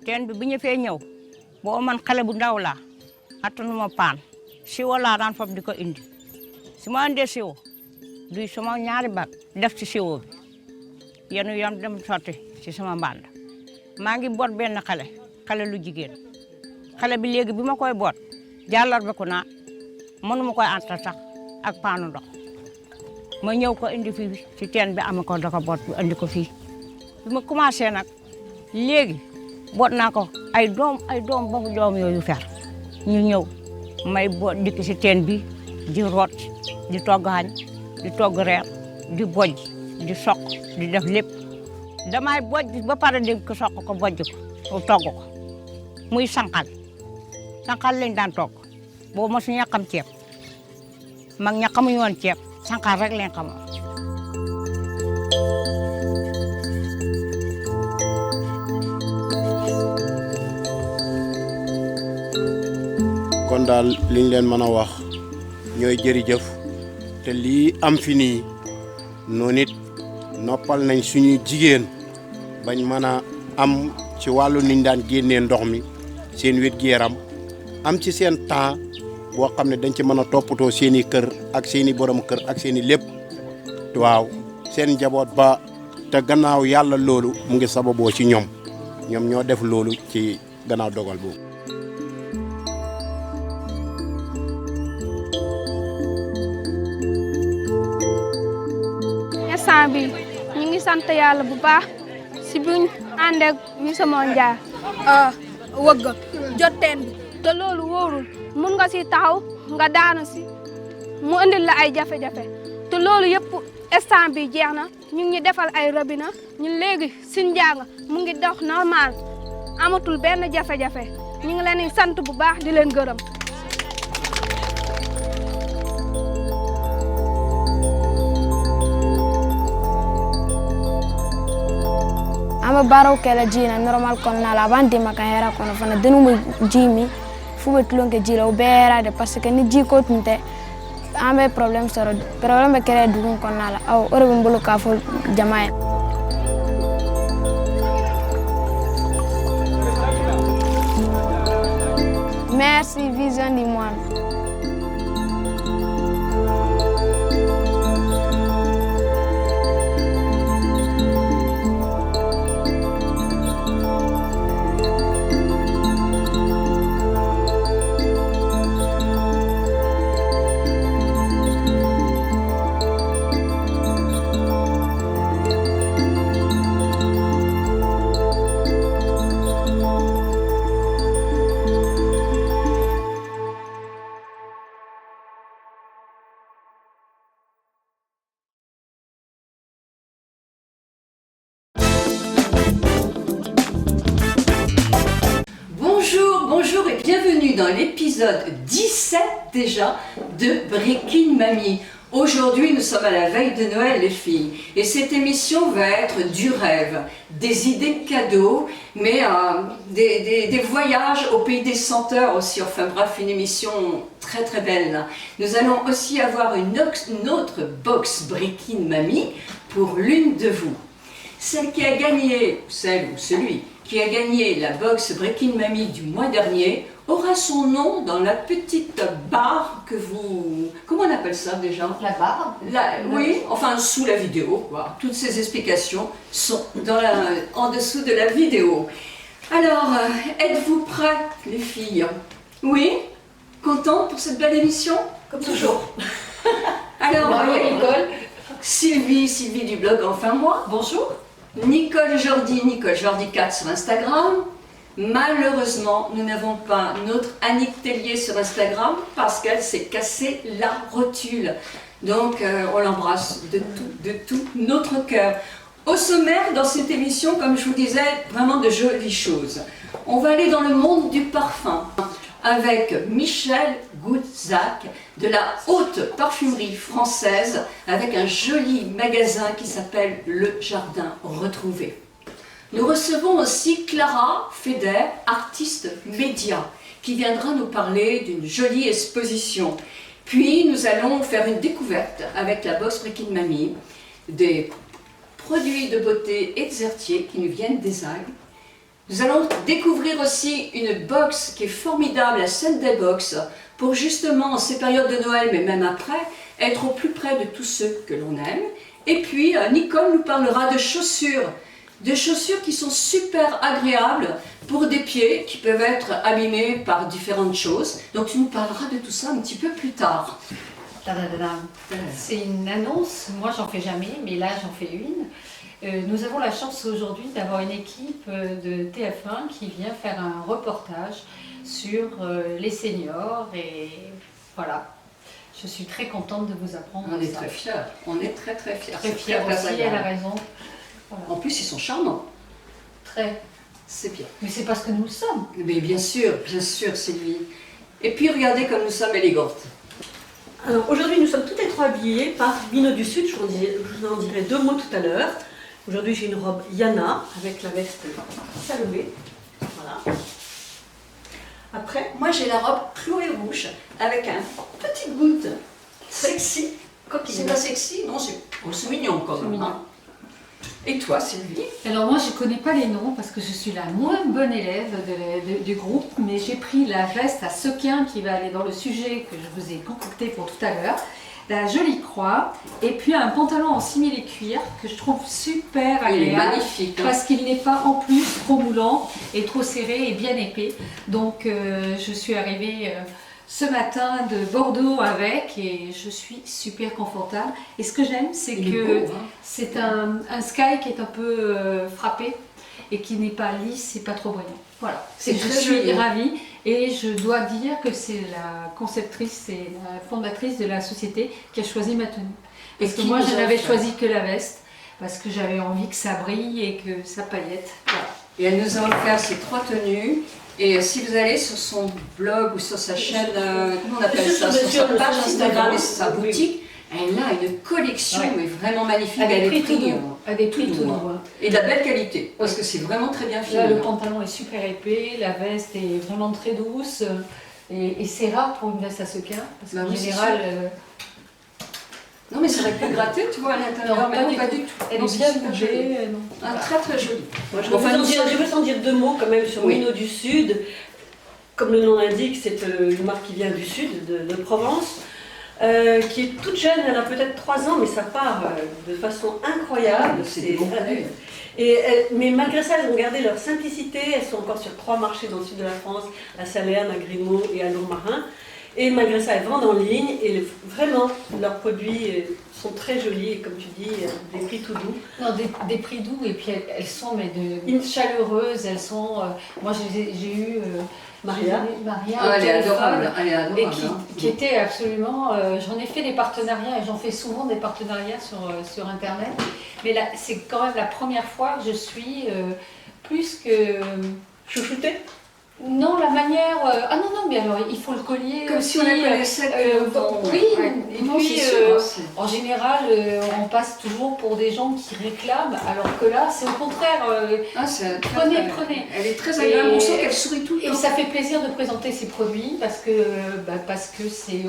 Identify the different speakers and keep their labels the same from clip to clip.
Speaker 1: teen bi ñu fee ñëw boo man xale bu ndaw laa attanuma paan siwo laa daan fab di ko indi su ma andee siwo duy sama ñaari bag def ci siwo bi yenu yam dem sotti ci sama mbànd maa ngi boot benn xale lu jigéen xale bi léegi bi ma koy boot jàllar ba ko naa mënuma koy antal sax ak paanu ndox ma ñëw ko indi fii ci teen bi am ko da ko boot bi andi ko fii bi ma commencé nag léegi boot naa ko ay doom ba mu doom yooyu fer ñu ñëw may boot dikk ci teen bi di root di togg añ di togg reer di bojj di soq di def lépp damay bojj ba pare di ko soq ko bojj ko togg ko muy sànqal lañ daan togg boobu ma su ñàkkam ceeb mag ña xamuñu woon ceeb sànqal rek lañ xamoon.
Speaker 2: kon daal liñ leen mën a wax ñooy jërëjëf te lii am fi nii noonu it noppal nañ suñuy jigéen bañ mën a am ci wàllu niñ daan génnee ndox mi seen wér-gu-yaram am ci seen temps boo xam ne dañ ci mën a toppatoo seen i kër ak seen i borom kër ak seen i lépp waaw seen njaboot ba te gannaaw yàlla loolu mu ngi sababoo ci ñoom ñoo def loolu ci gannaaw dogal boobu.
Speaker 3: instant bi ñu ngi sant yàlla bu baax si buñ ànd ak Missa Mondial wëgg jot teen bi te loolu wóorul mun nga si taxaw nga daanu si mu indil la ay jafe-jafe te loolu yëpp instant bi jeex na ñu ngi defal ay robinet ñun léegi suñ njàng mu ngi dox normal amatul benn jafe-jafe ñu ngi leen di sant bu baax di leen gërëm.
Speaker 4: ama baraw kela jina normal konna la bandi maka hera kono fana denu jimi fuwe tulonke jira o bera de parce que ni jiko tunte ambe problème kere dugun konna la aw ore mbulu ka fo jamaay. Merci Vision du Monde.
Speaker 5: Bonjour et bienvenue dans l'épisode 17 déjà de Breaking Mamie. Aujourd'hui, nous sommes à la veille de Noël, les filles, et cette émission va être du rêve, des idées cadeaux, mais des voyages au pays des senteurs aussi. Enfin bref, une émission très très belle. Nous allons aussi avoir une autre box Breaking Mamie pour l'une de vous. Celle qui a gagné, celle ou celui qui a gagné la box Breaking Mamie du mois dernier aura son nom dans la petite barre que vous... Comment on appelle ça déjà?
Speaker 6: La barre?
Speaker 5: Oui, enfin sous la vidéo, quoi. Toutes ces explications sont en dessous de la vidéo. Alors, êtes-vous prêts, les filles? Oui? Contentes pour cette belle émission?
Speaker 6: Comme toujours.
Speaker 5: Alors,
Speaker 6: Nicole.
Speaker 5: Sylvie du blog Enfin Moi.
Speaker 6: Bonjour.
Speaker 5: Nicole Jordi 4 sur Instagram. Malheureusement, nous n'avons pas notre Annick Tellier sur Instagram parce qu'elle s'est cassé la rotule. Donc, on l'embrasse de tout notre cœur. Au sommaire, dans cette émission, comme je vous disais, vraiment de jolies choses. On va aller dans le monde du parfum avec Michel Goudzac de la haute parfumerie française avec un joli magasin qui s'appelle Le Jardin Retrouvé. Nous recevons aussi Clara Feder, artiste média, qui viendra nous parler d'une jolie exposition. Puis nous allons faire une découverte avec la box Breaking Mamie des produits de beauté Exertier qui nous viennent des Algues. Nous allons découvrir aussi une box qui est formidable, la Sunday Box, pour justement en ces périodes de Noël, mais même après, être au plus près de tous ceux que l'on aime. Et puis Nicole nous parlera de chaussures qui sont super agréables pour des pieds qui peuvent être abîmés par différentes choses. Donc tu nous parleras de tout ça un petit peu plus tard.
Speaker 6: C'est une annonce, moi j'en fais jamais, mais là j'en fais une. Nous avons la chance aujourd'hui d'avoir une équipe de TF1 qui vient faire un reportage sur les seniors et voilà. Je suis très contente de vous apprendre ça.
Speaker 5: On est très fiers, on est très fiers.
Speaker 6: Très fière aussi, elle a raison. Voilà.
Speaker 5: En plus ils sont charmants.
Speaker 6: Très.
Speaker 5: C'est bien.
Speaker 6: Mais c'est parce que nous le sommes.
Speaker 5: Mais bien sûr Sylvie. Et puis regardez comme nous sommes élégantes.
Speaker 7: Alors aujourd'hui nous sommes toutes les trois habillées par Mino du Sud, je vous en dirai deux mots tout à l'heure. Aujourd'hui j'ai une robe Yana avec la veste Salomé. Voilà. Après,
Speaker 5: Moi j'ai la robe Chloé rouge avec un petit goutte sexy.
Speaker 7: coquille.
Speaker 5: C'est pas sexy, non, c'est mignon quand même. Hein. Et toi Sylvie?
Speaker 6: Alors moi je ne connais pas les noms parce que je suis la moins bonne élève du groupe, mais j'ai pris la veste à sequin qui va aller dans le sujet que je vous ai concocté pour tout à l'heure, la jolie croix, et puis un pantalon en simili-cuir que je trouve super agréable.
Speaker 5: Il est magnifique. Hein.
Speaker 6: Parce qu'il n'est pas en plus trop moulant et trop serré et bien épais. Donc je suis arrivée ce matin de Bordeaux avec et je suis super confortable. Et ce que j'aime, c'est que c'est un sky qui est un peu frappé et qui n'est pas lisse et pas trop brillant. Voilà,
Speaker 5: C'est
Speaker 6: je
Speaker 5: très
Speaker 6: suis
Speaker 5: joli.
Speaker 6: ravie et je dois dire que c'est la conceptrice et la fondatrice de la société qui a choisi ma tenue. Parce que
Speaker 5: qui
Speaker 6: moi,
Speaker 5: nous
Speaker 6: je
Speaker 5: a
Speaker 6: n'avais
Speaker 5: offert.
Speaker 6: choisi que la veste parce que j'avais envie que ça brille et que ça paillette. Voilà.
Speaker 5: Et elle nous a offert ces trois tenues. Et si vous allez sur son blog ou sur sa chaîne, comment on appelle ça, sur sa page Instagram et sur sa boutique, elle a une collection mais vraiment magnifique.
Speaker 6: À des
Speaker 5: Elle est
Speaker 6: prix tout
Speaker 5: pris,
Speaker 6: doux. À des prix tout doux.
Speaker 5: Et de la belle qualité, parce que c'est vraiment très bien fait.
Speaker 6: Là, le pantalon est super épais, la veste est vraiment très douce et c'est rare pour une veste à sequin parce
Speaker 5: Bah
Speaker 6: qu'en
Speaker 5: oui, c'est
Speaker 6: général,
Speaker 5: Non mais c'est vrai que gratter, tu vois, à l'intérieur,
Speaker 6: Non,
Speaker 5: mais
Speaker 6: pas
Speaker 5: non,
Speaker 6: du
Speaker 5: pas
Speaker 6: tout.
Speaker 5: du tout.
Speaker 6: elle
Speaker 5: Non,
Speaker 6: est
Speaker 5: c'est
Speaker 6: bien
Speaker 5: super
Speaker 6: bougée.
Speaker 5: joli.
Speaker 6: Non.
Speaker 5: Ah, très joli.
Speaker 7: Moi, je
Speaker 5: Enfin, nous sommes-
Speaker 7: veux s'en dire deux mots quand même sur
Speaker 5: Oui.
Speaker 7: Mino du Sud. Comme le nom l'indique, c'est une marque qui vient du sud, de Provence, qui est toute jeune, elle a peut-être 3 ans, mais ça part de façon incroyable.
Speaker 5: C'est des bons produits.
Speaker 7: Mais malgré ça, elles ont gardé leur simplicité. Elles sont encore sur 3 marchés dans le sud de la France, à Salerne, à Grimaud et à Lourmarin. Et malgré ça, elles vendent en ligne et vraiment, leurs produits sont très jolis et comme tu dis, des prix tout doux.
Speaker 6: Non, des prix doux et puis elles sont chaleureuses, elles sont... moi j'ai eu
Speaker 7: Maria.
Speaker 5: Ah,
Speaker 6: au
Speaker 5: elle est
Speaker 6: téléphone,
Speaker 5: adorable, elle est
Speaker 6: et
Speaker 5: adorable. hein.
Speaker 6: qui était absolument... j'en ai fait des partenariats et j'en fais souvent des partenariats sur Internet. Mais là, c'est quand même la première fois que je suis plus que...
Speaker 7: Chouchoutée.
Speaker 6: Non, la manière... ah non, non, mais alors il faut le collier
Speaker 5: Comme
Speaker 6: aussi.
Speaker 5: si on la connaissait depuis longtemps.
Speaker 6: Oui,
Speaker 5: Ouais.
Speaker 6: et
Speaker 5: Non,
Speaker 6: puis
Speaker 5: c'est sûr, hein, c'est-
Speaker 6: en général, on passe toujours pour des gens qui réclament, alors que là, c'est au contraire...
Speaker 5: Ah, c'est très,
Speaker 6: Prenez,
Speaker 5: très-
Speaker 6: prenez.
Speaker 5: Elle est très agréable,
Speaker 6: Et-
Speaker 5: on sent qu'elle sourit tout le
Speaker 6: Et
Speaker 5: temps.
Speaker 6: ça fait plaisir de présenter ces produits parce que c'est,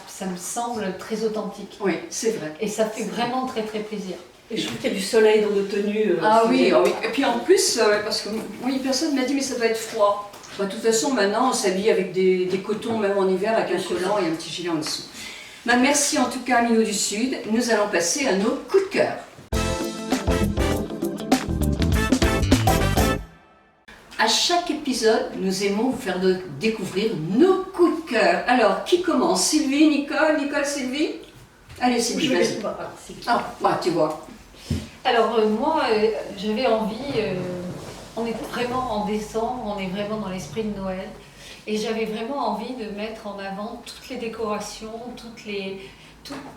Speaker 6: ça me semble très authentique.
Speaker 5: Oui, c'est vrai.
Speaker 6: Et ça fait vraiment très très plaisir.
Speaker 7: Et je trouve qu'il y a du soleil dans nos tenues.
Speaker 5: Ah
Speaker 7: c'est
Speaker 5: oui,
Speaker 7: génial.
Speaker 5: ah oui, et puis en plus, parce que oui, personne m'a dit mais ça doit être froid. Bah, de toute façon, maintenant, on s'habille avec des cotons, même en hiver, avec un collant et un petit gilet en dessous. Bah, merci en tout cas, Mino du Sud. Nous allons passer à nos coups de cœur. À chaque épisode, nous aimons vous faire découvrir nos coups de cœur. Alors, qui commence? Sylvie, Nicole, Sylvie? Allez, Sylvie,
Speaker 7: Je vais
Speaker 5: vas-y. Ah, ouais, tu vois.
Speaker 6: Alors moi, j'avais envie, on est vraiment en décembre, on est vraiment dans l'esprit de Noël, et j'avais vraiment envie de mettre en avant toutes les décorations,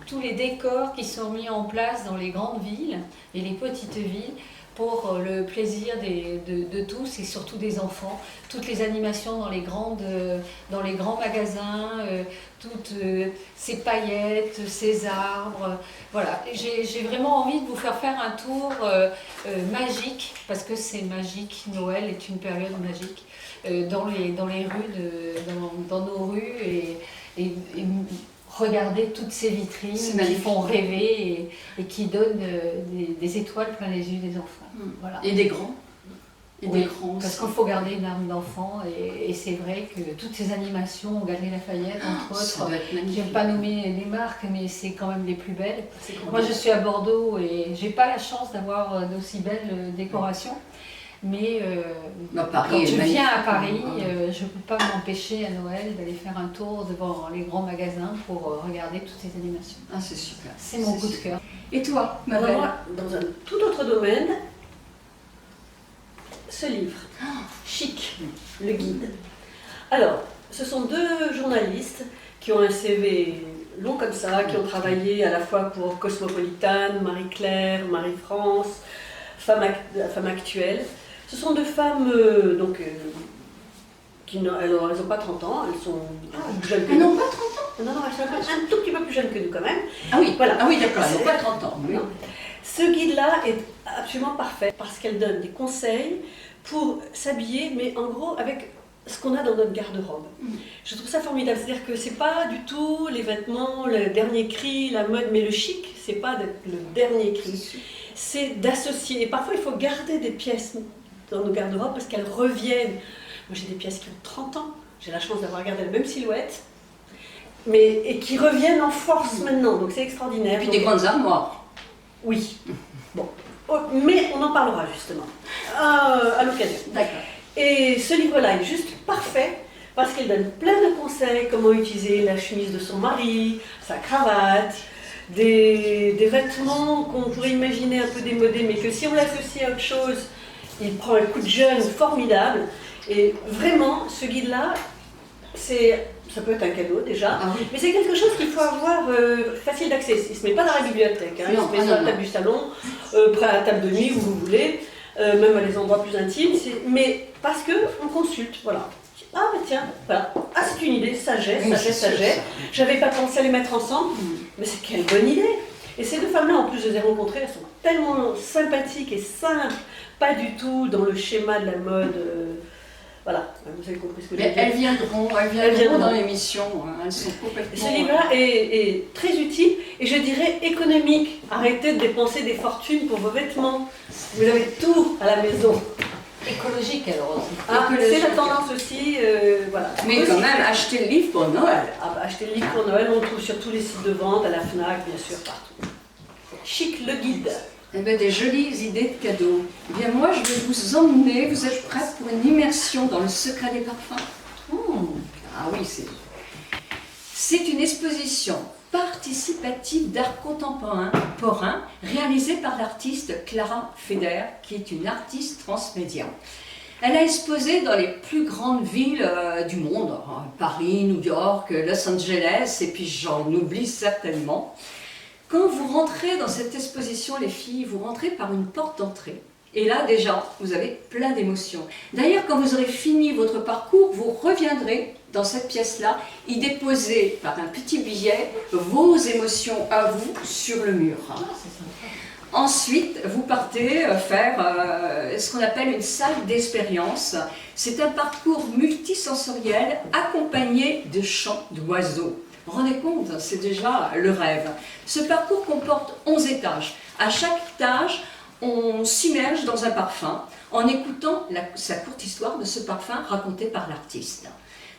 Speaker 6: tous les décors qui sont mis en place dans les grandes villes et les petites villes pour le plaisir de tous et surtout des enfants. Toutes les animations dans les grands magasins, toutes ces paillettes, ces arbres. Voilà, j'ai vraiment envie de vous faire un tour magique, parce que c'est magique, Noël est une période magique, dans les rues, dans nos rues et regarder toutes ces vitrines
Speaker 5: C'est
Speaker 6: qui
Speaker 5: magnifique.
Speaker 6: font rêver et qui donnent des étoiles plein les yeux des enfants. Voilà.
Speaker 5: Et des grands. Et
Speaker 6: Oui,
Speaker 5: des grands
Speaker 6: parce
Speaker 5: aussi.
Speaker 6: qu'il faut garder une âme d'enfant et c'est vrai que toutes ces animations, Galerie Lafayette, entre
Speaker 5: Ça
Speaker 6: autres,
Speaker 5: doit être
Speaker 6: je
Speaker 5: magnifique.
Speaker 6: n'aime pas nommer les marques, mais c'est quand même les plus belles.
Speaker 7: C'est
Speaker 6: Moi, je suis à Bordeaux et j'ai pas la chance d'avoir d'aussi belles décorations. Mais
Speaker 5: Paris
Speaker 6: quand
Speaker 5: est
Speaker 6: je
Speaker 5: magnifique.
Speaker 6: viens à Paris, je ne peux pas m'empêcher à Noël d'aller faire un tour devant les grands magasins pour regarder toutes ces animations.
Speaker 5: Ah, c'est super.
Speaker 6: C'est mon coup de
Speaker 5: super.
Speaker 6: cœur.
Speaker 5: Et toi, ma
Speaker 7: Alors
Speaker 5: belle?
Speaker 7: moi, dans un tout autre domaine, ce livre, Chic, le guide. Alors, ce sont deux journalistes qui ont un CV long comme ça, qui ont travaillé à la fois pour Cosmopolitan, Marie-Claire, Marie-France, Femme Actuelle. Ce sont deux femmes qui n'ont elles n'ont pas 30 ans, elles sont plus jeunes que
Speaker 5: Ah non,
Speaker 7: nous.
Speaker 5: pas 30 ans.
Speaker 7: Non, elles sont un tout petit peu plus jeunes que nous quand même.
Speaker 5: Ah oui,
Speaker 7: Voilà.
Speaker 5: ah oui, d'accord, elles n'ont pas 30 ans. Oui.
Speaker 7: Non. Ce guide-là est absolument parfait parce qu'elle donne des conseils pour s'habiller, mais en gros avec ce qu'on a dans notre garde-robe. Je trouve ça formidable, c'est-à-dire que c'est pas du tout les vêtements, le dernier cri, la mode, mais le chic, c'est pas d'être le dernier cri, c'est d'associer. Et parfois il faut garder des pièces dans nos garde-robes parce qu'elles reviennent. Moi j'ai des pièces qui ont 30 ans, j'ai la chance d'avoir gardé la même silhouette, et qui reviennent en force maintenant, donc c'est extraordinaire.
Speaker 5: Et puis
Speaker 7: Donc,
Speaker 5: des grandes armoires.
Speaker 7: oui. Bon. Oh, mais on en parlera justement à l'occasion.
Speaker 5: D'accord.
Speaker 7: Et ce livre-là est juste parfait parce qu'il donne plein de conseils, comment utiliser la chemise de son mari, sa cravate, des vêtements qu'on pourrait imaginer un peu démodés, mais que si on l'associe à autre chose, il prend un coup de jeune formidable. Et vraiment, ce guide-là, ça peut être un cadeau déjà,
Speaker 5: Ah oui.
Speaker 7: mais c'est quelque chose qu'il faut avoir facile d'accès. Il ne se met pas dans la bibliothèque, hein, il
Speaker 5: Non,
Speaker 7: se met sur la table du salon, près à la table de nuit où vous voulez, même à des endroits plus intimes, mais parce qu'on consulte, voilà. Ah bah tiens, voilà. Ah c'est une idée, sagesse,
Speaker 5: Oui,
Speaker 7: sagesse,
Speaker 5: c'est sûr,
Speaker 7: sagesse.
Speaker 5: ça.
Speaker 7: J'avais pas pensé à les mettre ensemble, mais c'est quelle bonne idée. Et ces deux femmes-là, en plus je les ai rencontrées, elles sont tellement sympathiques et simples, pas du tout dans le schéma de la mode. Voilà, vous avez compris ce que je veux
Speaker 5: Mais
Speaker 7: dire.
Speaker 5: elles viendront dans l'émission, hein. Elles sont complètement...
Speaker 7: Ce livre-là est très utile et je dirais économique. Arrêtez de dépenser des fortunes pour vos vêtements. Vous avez tout à la maison.
Speaker 6: Écologique alors aussi.
Speaker 7: Ah,
Speaker 5: Écologique.
Speaker 7: c'est la tendance aussi, voilà.
Speaker 5: Mais
Speaker 7: Aussi,
Speaker 5: quand même, acheter le livre pour Noël.
Speaker 7: ah bah, acheter le livre pour Noël, on le trouve sur tous les sites de vente, à la FNAC, bien sûr, partout. Chic, le guide.
Speaker 5: Eh bien, des jolies idées de cadeaux. Eh bien, moi, je vais vous emmener. Vous êtes prêts pour une immersion dans le secret des parfums? Ah oui, c'est une exposition participative d'art contemporain réalisée par l'artiste Clara Feder, qui est une artiste transmédia. Elle a exposé dans les plus grandes villes du monde, Paris, New York, Los Angeles, et puis j'en oublie certainement. Quand vous rentrez dans cette exposition, les filles, vous rentrez par une porte d'entrée. Et là, déjà, vous avez plein d'émotions. D'ailleurs, quand vous aurez fini votre parcours, vous reviendrez dans cette pièce-là, y déposer par un petit billet vos émotions à vous sur le mur. Ensuite, vous partez faire ce qu'on appelle une salle d'expérience. C'est un parcours multisensoriel accompagné de chants d'oiseaux. Vous vous rendez compte, c'est déjà le rêve. Ce parcours comporte 11 étages. À chaque étage, on s'immerge dans un parfum en écoutant sa courte histoire de ce parfum raconté par l'artiste.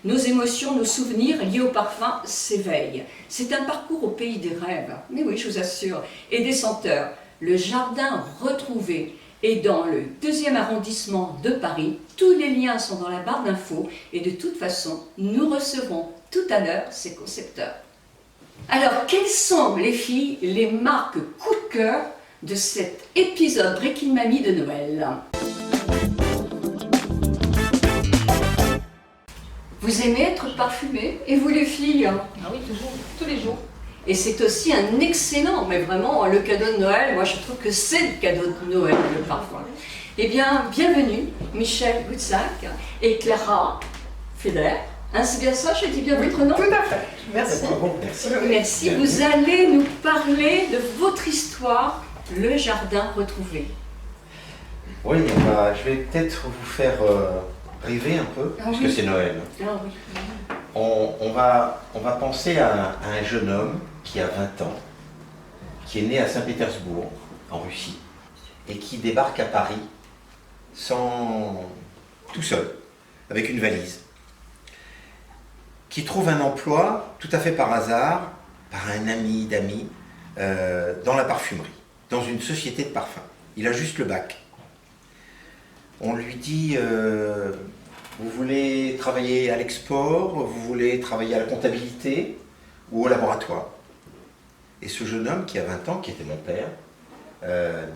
Speaker 5: Nos émotions, nos souvenirs liés au parfum s'éveillent. C'est un parcours au pays des rêves, mais oui, je vous assure, et des senteurs. Le jardin retrouvé est dans le 2e arrondissement de Paris. Tous les liens sont dans la barre d'infos et de toute façon, nous recevrons tout à l'heure ces concepteurs. Alors, quelles sont, les filles, les marques coup de cœur de cet épisode Breaking Mamie de Noël? Vous aimez être parfumée? Et vous les filles?
Speaker 6: Ah oui, toujours, tous les jours.
Speaker 5: Et c'est aussi un excellent, mais vraiment le cadeau de Noël, moi je trouve que c'est le cadeau de Noël, le parfum. Eh bien, bienvenue Michel Goutsac et Clara Feder. Hein, c'est bien ça, j'ai dit bien votre nom?
Speaker 8: Tout à fait. Merci.
Speaker 5: Merci. Vous allez nous parler de votre histoire, le jardin retrouvé.
Speaker 8: Oui, je vais peut-être vous faire rêver un peu,
Speaker 5: Ah
Speaker 8: parce
Speaker 5: oui.
Speaker 8: que c'est Noël.
Speaker 5: Ah oui.
Speaker 8: On va penser à un jeune homme qui a 20 ans, qui est né à Saint-Pétersbourg, en Russie, et qui débarque à Paris tout seul, avec une valise, qui trouve un emploi tout à fait par hasard, par un ami d'amis, dans la parfumerie, dans une société de parfums. Il a juste le bac. On lui dit, vous voulez travailler à l'export, vous voulez travailler à la comptabilité ou au laboratoire? Et ce jeune homme qui a 20 ans, qui était mon père,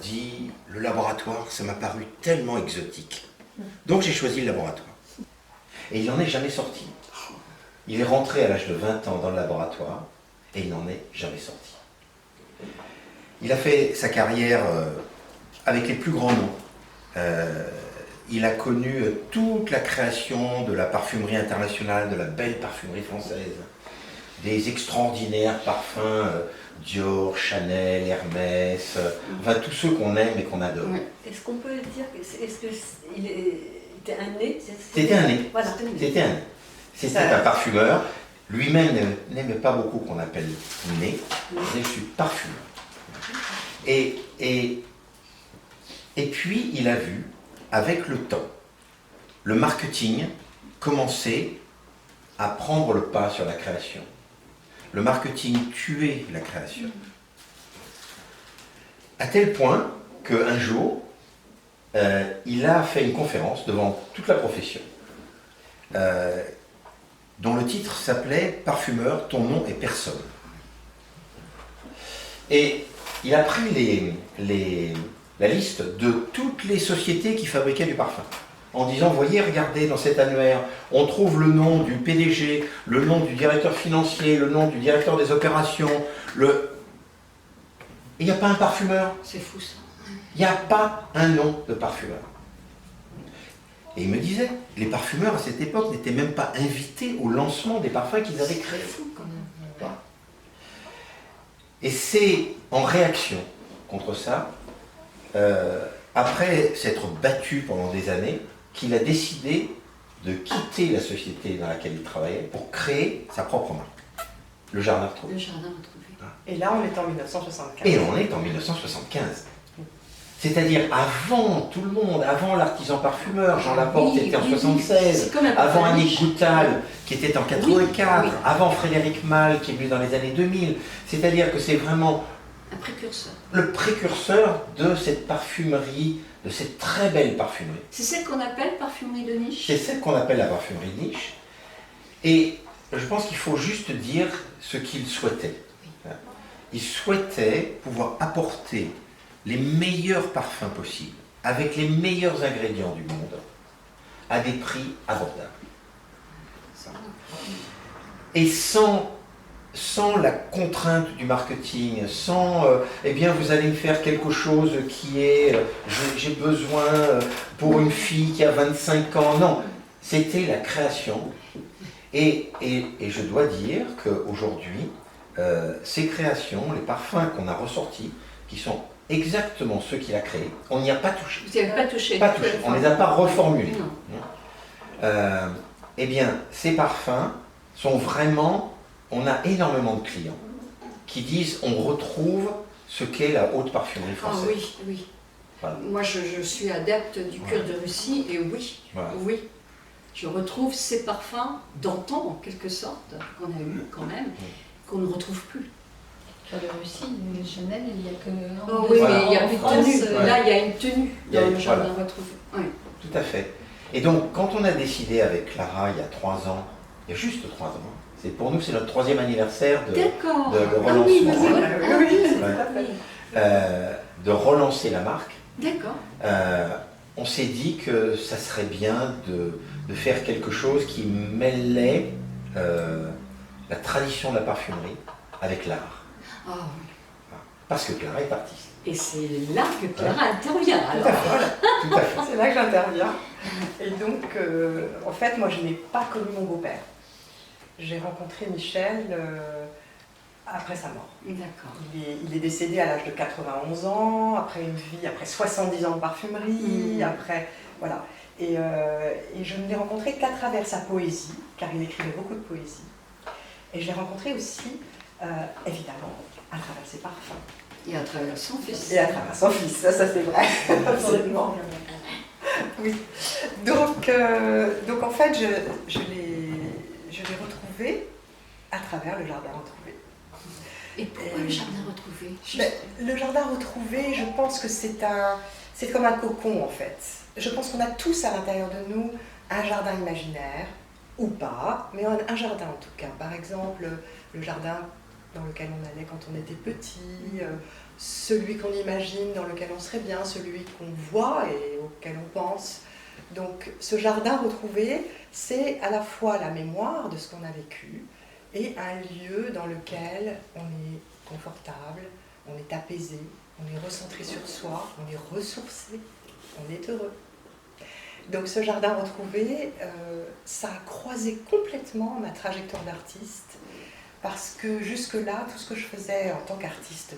Speaker 8: dit, le laboratoire, ça m'a paru tellement exotique. Donc j'ai choisi le laboratoire. Et il n'en est jamais sorti. Il est rentré à l'âge de 20 ans dans le laboratoire et il n'en est jamais sorti. Il a fait sa carrière avec les plus grands noms. Il a connu toute la création de la parfumerie internationale, de la belle parfumerie française, des extraordinaires parfums Dior, Chanel, Hermès, enfin tous ceux qu'on aime et qu'on adore.
Speaker 7: Est-ce qu'on peut dire est-ce qu'il était un nez?
Speaker 8: C'était un nez.
Speaker 7: Voilà.
Speaker 8: C'était un nez. C'était un parfumeur. Lui-même n'aimait pas beaucoup qu'on appelle nez. Je suis parfumeur. Et puis il a vu, avec le temps, le marketing commencer à prendre le pas sur la création. Le marketing tuait la création. À tel point qu'un jour, il a fait une conférence devant toute la profession, dont le titre s'appelait « Parfumeur, ton nom est personne ». Et il a pris la liste de toutes les sociétés qui fabriquaient du parfum, en disant, voyez, regardez, dans cet annuaire, on trouve le nom du PDG, le nom du directeur financier, le nom du directeur des opérations, il n'y a pas un parfumeur.
Speaker 5: C'est fou ça.
Speaker 8: Il n'y a pas un nom de parfumeur. Et il me disait, les parfumeurs à cette époque n'étaient même pas invités au lancement des parfums qu'ils avaient créés.
Speaker 5: C'est fou quand même.
Speaker 8: Et c'est en réaction contre ça, après s'être battu pendant des années, qu'il a décidé de quitter la société dans laquelle il travaillait pour créer sa propre marque, le Jardin Retrouvé.
Speaker 5: Le Jardin Retrouvé.
Speaker 9: Et là, on est en 1975.
Speaker 8: Et on est en 1975. C'est-à-dire avant tout le monde, avant l'artisan parfumeur, Jean Laporte était en 76, avant Annick Goutal qui était en 84, avant Frédéric Malle qui est venu dans les années 2000. C'est-à-dire que c'est vraiment
Speaker 5: un précurseur.
Speaker 8: Le précurseur de cette parfumerie, de cette très belle parfumerie.
Speaker 5: C'est celle qu'on appelle parfumerie de niche.
Speaker 8: C'est celle qu'on appelle la parfumerie de niche. Et je pense qu'il faut juste dire ce qu'il souhaitait. Il souhaitait pouvoir apporter les meilleurs parfums possibles, avec les meilleurs ingrédients du monde, à des prix abordables. Et sans la contrainte du marketing, sans eh bien vous allez me faire quelque chose qui est j'ai besoin pour une fille qui a 25 ans. Non, c'était la création. Et je dois dire qu'aujourd'hui, ces créations, les parfums qu'on a ressortis, qui sont exactement ceux qu'il a créés, on n'y a pas touché.
Speaker 5: Vous n'y avez pas touché.
Speaker 8: Pas touché. On ne les a pas reformulés.
Speaker 5: Non.
Speaker 8: Eh bien, ces parfums sont vraiment... On a énormément de clients qui disent on retrouve ce qu'est la haute parfumerie française.
Speaker 5: Ah oui, oui. Voilà. Moi, je suis adepte du cuir de Russie et oui, oui. Je retrouve ces parfums d'antan, en quelque sorte, qu'on a eu quand même, qu'on ne retrouve plus.
Speaker 6: Cuir de Russie, Chanel, il n'y a que...
Speaker 5: Oh oui, mais il y a une tenue. Là, il y a une tenue dans le Jardin Retrouvé. Oui.
Speaker 8: Tout à fait. Et donc, quand on a décidé avec Clara, il y a 3 ans, il y a juste 3 ans, pour nous, c'est notre 3e anniversaire de relancement. De relancer la marque.
Speaker 5: D'accord.
Speaker 8: On s'est dit que ça serait bien de faire quelque chose qui mêlait la tradition de la parfumerie avec l'art.
Speaker 5: Ah oui.
Speaker 8: Parce que Clara est artiste.
Speaker 5: Et c'est là que Clara intervient. Alors.
Speaker 8: Tout à fait.
Speaker 9: C'est là que j'interviens. Et donc, en fait, moi, je n'ai pas connu mon beau-père. J'ai rencontré Michel après sa mort.
Speaker 5: D'accord.
Speaker 9: Il est décédé à l'âge de 91 ans, après une vie, après 70 ans de parfumerie, après, voilà. Et je ne l'ai rencontré qu'à travers sa poésie, car il écrivait beaucoup de poésie. Et je l'ai rencontré aussi, évidemment, à travers ses parfums.
Speaker 5: Et à travers son fils.
Speaker 9: Et à travers son fils, ça c'est vrai, absolument. Oui. Donc en fait, je l'ai retrouvé à travers le jardin retrouvé.
Speaker 5: Et pourquoi le jardin retrouvé?
Speaker 9: Le jardin retrouvé, je pense que c'est comme un cocon en fait. Je pense qu'on a tous à l'intérieur de nous un jardin imaginaire, ou pas, mais un jardin en tout cas. Par exemple, le jardin dans lequel on allait quand on était petit, celui qu'on imagine, dans lequel on serait bien, celui qu'on voit et auquel on pense. Donc ce jardin retrouvé, c'est à la fois la mémoire de ce qu'on a vécu et un lieu dans lequel on est confortable, on est apaisé, on est recentré sur soi, on est ressourcé, on est heureux. Donc ce jardin retrouvé, ça a croisé complètement ma trajectoire d'artiste, parce que jusque-là, tout ce que je faisais en tant qu'artiste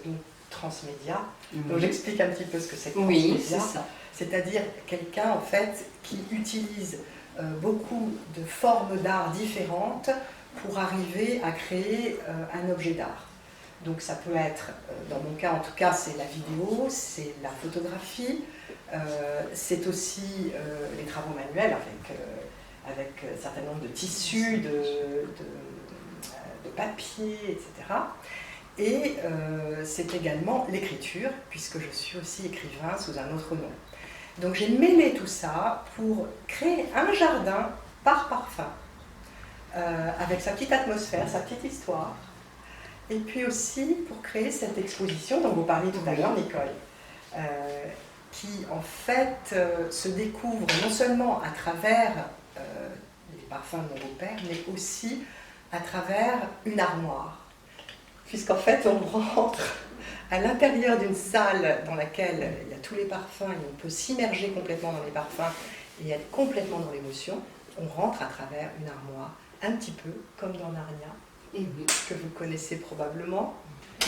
Speaker 9: transmédia, donc j'explique un petit peu ce que c'est que transmédia.
Speaker 5: Oui, c'est ça.
Speaker 9: C'est-à-dire quelqu'un en fait qui utilise beaucoup de formes d'art différentes pour arriver à créer un objet d'art. Donc ça peut être, dans mon cas en tout cas, c'est la vidéo, c'est la photographie, c'est aussi les travaux manuels avec un certain nombre de tissus, de papier, etc. Et c'est également l'écriture, puisque je suis aussi écrivain sous un autre nom. Donc j'ai mêlé tout ça pour créer un jardin par parfum, avec sa petite atmosphère, sa petite histoire, et puis aussi pour créer cette exposition dont vous parliez tout à l'heure, Nicole, qui en fait se découvre non seulement à travers les parfums de mon beau-père, mais aussi à travers une armoire. Puisqu'en fait on rentre à l'intérieur d'une salle dans laquelle il y a tous les parfums et on peut s'immerger complètement dans les parfums et être complètement dans l'émotion, on rentre à travers une armoire, un petit peu comme dans Narnia, que vous connaissez probablement.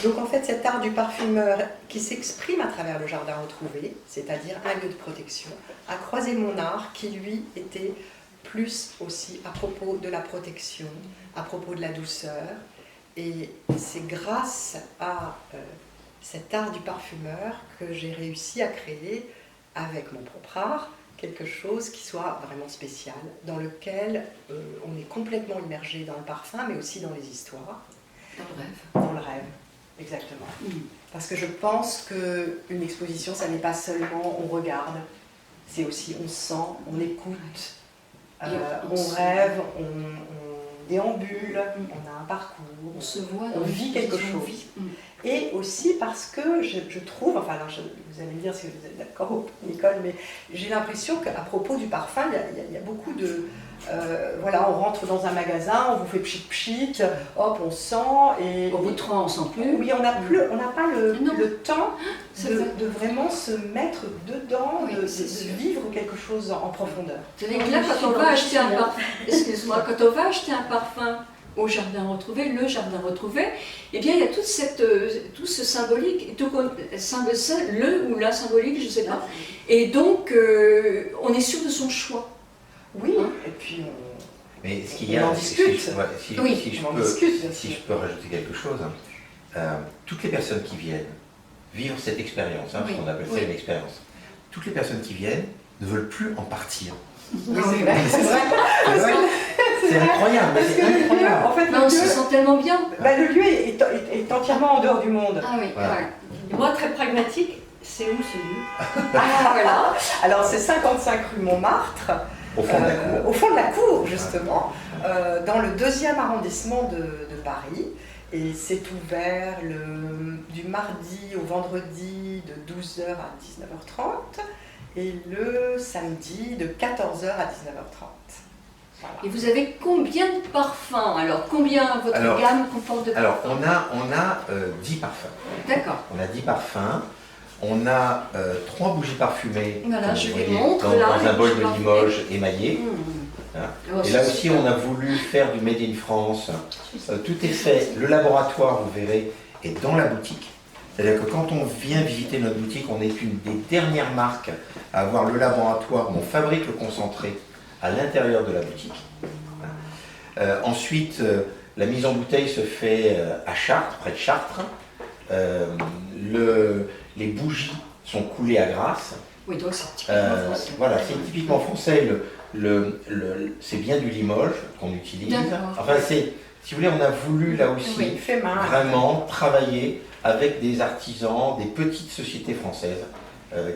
Speaker 9: Donc en fait cet art du parfumeur qui s'exprime à travers le jardin retrouvé, c'est-à-dire un lieu de protection, a croisé mon art qui lui était plus aussi à propos de la protection, à propos de la douceur. Et c'est grâce à cet art du parfumeur que j'ai réussi à créer avec mon propre art quelque chose qui soit vraiment spécial, dans lequel on est complètement immergé dans le parfum, mais aussi dans les histoires.
Speaker 5: Dans le rêve.
Speaker 9: Dans le rêve, exactement. Parce que je pense qu'une exposition, ça n'est pas seulement on regarde, c'est aussi on sent, on écoute, on rêve, on déambule, on a un parcours,
Speaker 5: on se voit,
Speaker 9: on vit quelque chose. Et aussi parce que je trouve, enfin alors vous allez me dire si vous êtes d'accord, Nicole, mais j'ai l'impression qu'à propos du parfum, il y a beaucoup de... voilà, on rentre dans un magasin, on vous fait pchit, hop, on sent, et...
Speaker 5: Au bout de 3 ans, on sent plus.
Speaker 9: Oui, on n'a pas le temps de vraiment se mettre dedans, de vivre quelque chose en profondeur.
Speaker 5: C'est-à-dire que là, quand on va acheter un parfum, excuse-moi, quand on va acheter un parfum au jardin retrouvé, le jardin retrouvé, eh bien il y a tout ce symbolique, le ou la symbolique, je ne sais pas. Et donc, on est sûr de son choix.
Speaker 9: Oui, et puis
Speaker 8: mais ce qu'il y a,
Speaker 9: on en discute.
Speaker 8: Si je peux rajouter quelque chose, toutes les personnes qui viennent vivre cette expérience, parce qu'on appelle ça une expérience, toutes les personnes qui viennent ne veulent plus en partir.
Speaker 9: Oui, c'est vrai, c'est vrai.
Speaker 8: C'est incroyable,
Speaker 9: parce que le lieu, en fait,
Speaker 5: on se sent tellement bien.
Speaker 9: Le lieu est entièrement en dehors du monde.
Speaker 5: Ah oui,
Speaker 8: voilà.
Speaker 7: Moi, très pragmatique, c'est où ce lieu?
Speaker 9: Ah voilà. Alors c'est 55 rue Montmartre.
Speaker 8: Au fond de la cour.
Speaker 9: Au fond de la cour, justement, dans le 2e arrondissement de Paris. Et c'est ouvert du mardi au vendredi de 12h à 19h30 et le samedi de 14h à 19h30. Voilà.
Speaker 5: Et vous avez combien de parfums? Alors, combien votre gamme comporte de parfums?
Speaker 8: Alors, on a 10 parfums.
Speaker 5: D'accord.
Speaker 8: On a 10 parfums. On a 3 bougies parfumées
Speaker 5: voilà, je
Speaker 8: vous
Speaker 5: les montre,
Speaker 8: dans un bol de Limoges émaillé. Hein.
Speaker 5: Oh,
Speaker 8: et là aussi, on a voulu faire du Made in France. Tout est fait. Le laboratoire, vous verrez, est dans la boutique. C'est-à-dire que quand on vient visiter notre boutique, on est une des dernières marques à avoir le laboratoire où on fabrique le concentré à l'intérieur de la boutique. Ensuite, la mise en bouteille se fait à Chartres, près de Chartres. Les bougies sont coulées à Grasse
Speaker 5: Oui, donc c'est typiquement français.
Speaker 8: Voilà, c'est typiquement français. C'est bien du Limoges qu'on utilise. Enfin, si vous voulez, on a voulu là aussi
Speaker 9: fait main.
Speaker 8: vraiment travailler avec des artisans, des petites sociétés françaises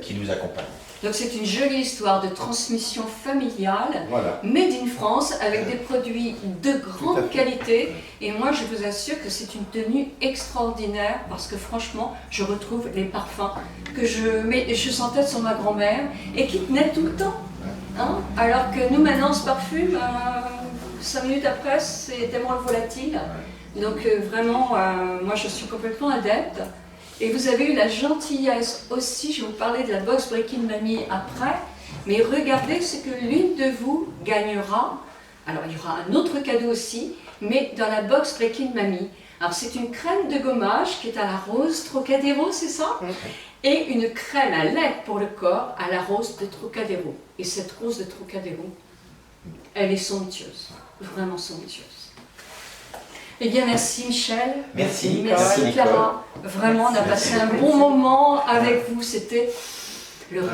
Speaker 8: qui nous accompagnent.
Speaker 5: Donc c'est une jolie histoire de transmission familiale,
Speaker 8: Voilà.
Speaker 5: made in France, avec des produits de grande qualité. Et moi, je vous assure que c'est une tenue extraordinaire, parce que franchement, je retrouve les parfums que je sentais sur ma grand-mère et qui tenaient tout le temps. Hein, alors que nous, maintenant, ce parfum, 5 minutes après, c'est tellement volatile. Donc vraiment, moi, je suis complètement adepte. Et vous avez eu la gentillesse aussi, je vais vous parler de la box Breaking Mamie après, mais regardez ce que l'une de vous gagnera. Alors il y aura un autre cadeau aussi, mais dans la box Breaking Mamie. Alors c'est une crème de gommage qui est à la rose Trocadéro, c'est ça? Et une crème à lait pour le corps à la rose de Trocadéro. Et cette rose de Trocadéro, elle est somptueuse, vraiment somptueuse. Eh bien, merci Michel.
Speaker 8: Merci
Speaker 5: Clara. Vraiment, on a passé un bon moment avec vous. C'était le rêve.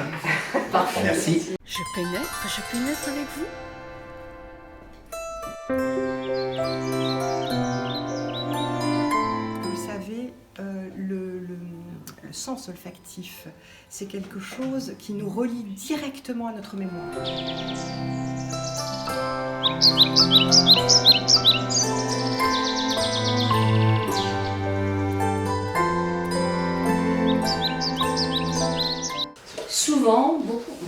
Speaker 5: Parfait.
Speaker 8: Merci.
Speaker 5: Je pénètre avec vous.
Speaker 9: Vous savez, le sens olfactif, c'est quelque chose qui nous relie directement à notre mémoire.
Speaker 5: Souvent,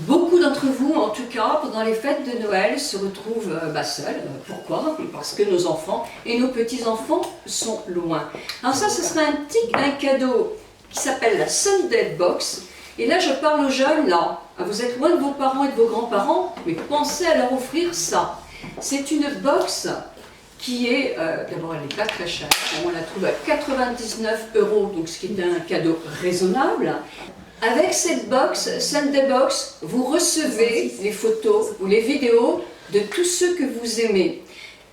Speaker 5: beaucoup d'entre vous, en tout cas, pendant les fêtes de Noël, se retrouvent seuls. Pourquoi? Parce que nos enfants et nos petits-enfants sont loin. Alors ça, ce serait un cadeau qui s'appelle la Sunday Box. Et là, je parle aux jeunes, là. Vous êtes loin de vos parents et de vos grands-parents, mais pensez à leur offrir ça. C'est une box qui est, d'abord elle n'est pas très chère, on la trouve à 99 €, donc ce qui est un cadeau raisonnable. Avec cette box, Sunday Box, vous recevez les photos ou les vidéos de tous ceux que vous aimez.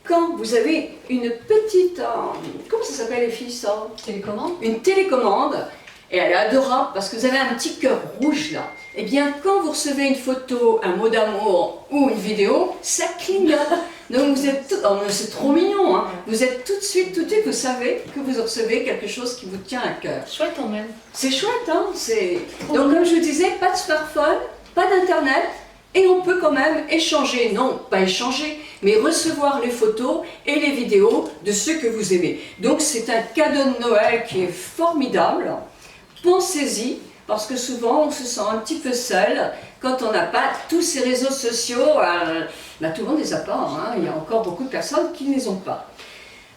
Speaker 5: Quand vous avez une petite, comment ça s'appelle les filles ça?
Speaker 6: Télécommande.
Speaker 5: Une télécommande, et elle est adorable parce que vous avez un petit cœur rouge là. Eh bien, quand vous recevez une photo, un mot d'amour ou une vidéo, ça clignote. Donc vous êtes, c'est trop mignon, hein. Vous êtes tout de suite, vous savez que vous recevez quelque chose qui vous tient à cœur.
Speaker 6: Chouette quand même.
Speaker 5: C'est chouette, hein. Donc comme je vous disais, pas de smartphone, pas d'internet, et on peut quand même échanger, non, pas échanger, mais recevoir les photos et les vidéos de ceux que vous aimez. Donc c'est un cadeau de Noël qui est formidable. Pensez-y, parce que souvent on se sent un petit peu seul quand on n'a pas tous ces réseaux sociaux. Tout le monde ne les a pas, hein. Il y a encore beaucoup de personnes qui ne les ont pas.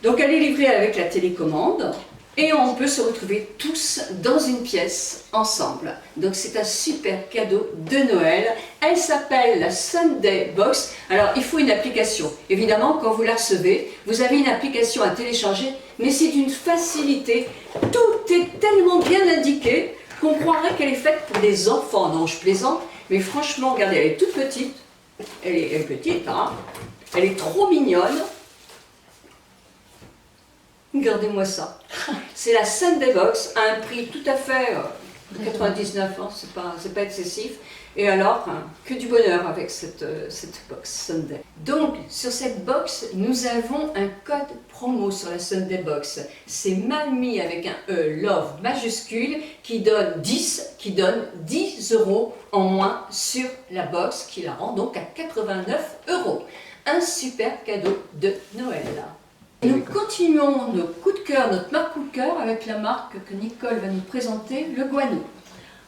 Speaker 5: Donc elle est livrée avec la télécommande et on peut se retrouver tous dans une pièce ensemble. Donc c'est un super cadeau de Noël. Elle s'appelle la Sunday Box. Alors il faut une application. Évidemment, quand vous la recevez, vous avez une application à télécharger, mais c'est d'une facilité. Tout est tellement bien indiqué qu'on croirait qu'elle est faite pour des enfants. Non, je plaisante, mais franchement, regardez, elle est toute petite. Elle est petite, hein. Elle est trop mignonne. Regardez-moi ça. C'est la Sunday Box à un prix tout à fait de 99 ans, c'est pas excessif. Et alors, que du bonheur avec cette box Sunday. Donc, sur cette box, nous avons un code promo sur la Sunday Box. C'est Mamie avec un E, Love majuscule, qui donne 10 € en moins sur la box, qui la rend donc à 89 €. Un super cadeau de Noël. Nous continuons nos coups de cœur, notre marque coup de cœur, avec la marque que Nicole va nous présenter, le Guano.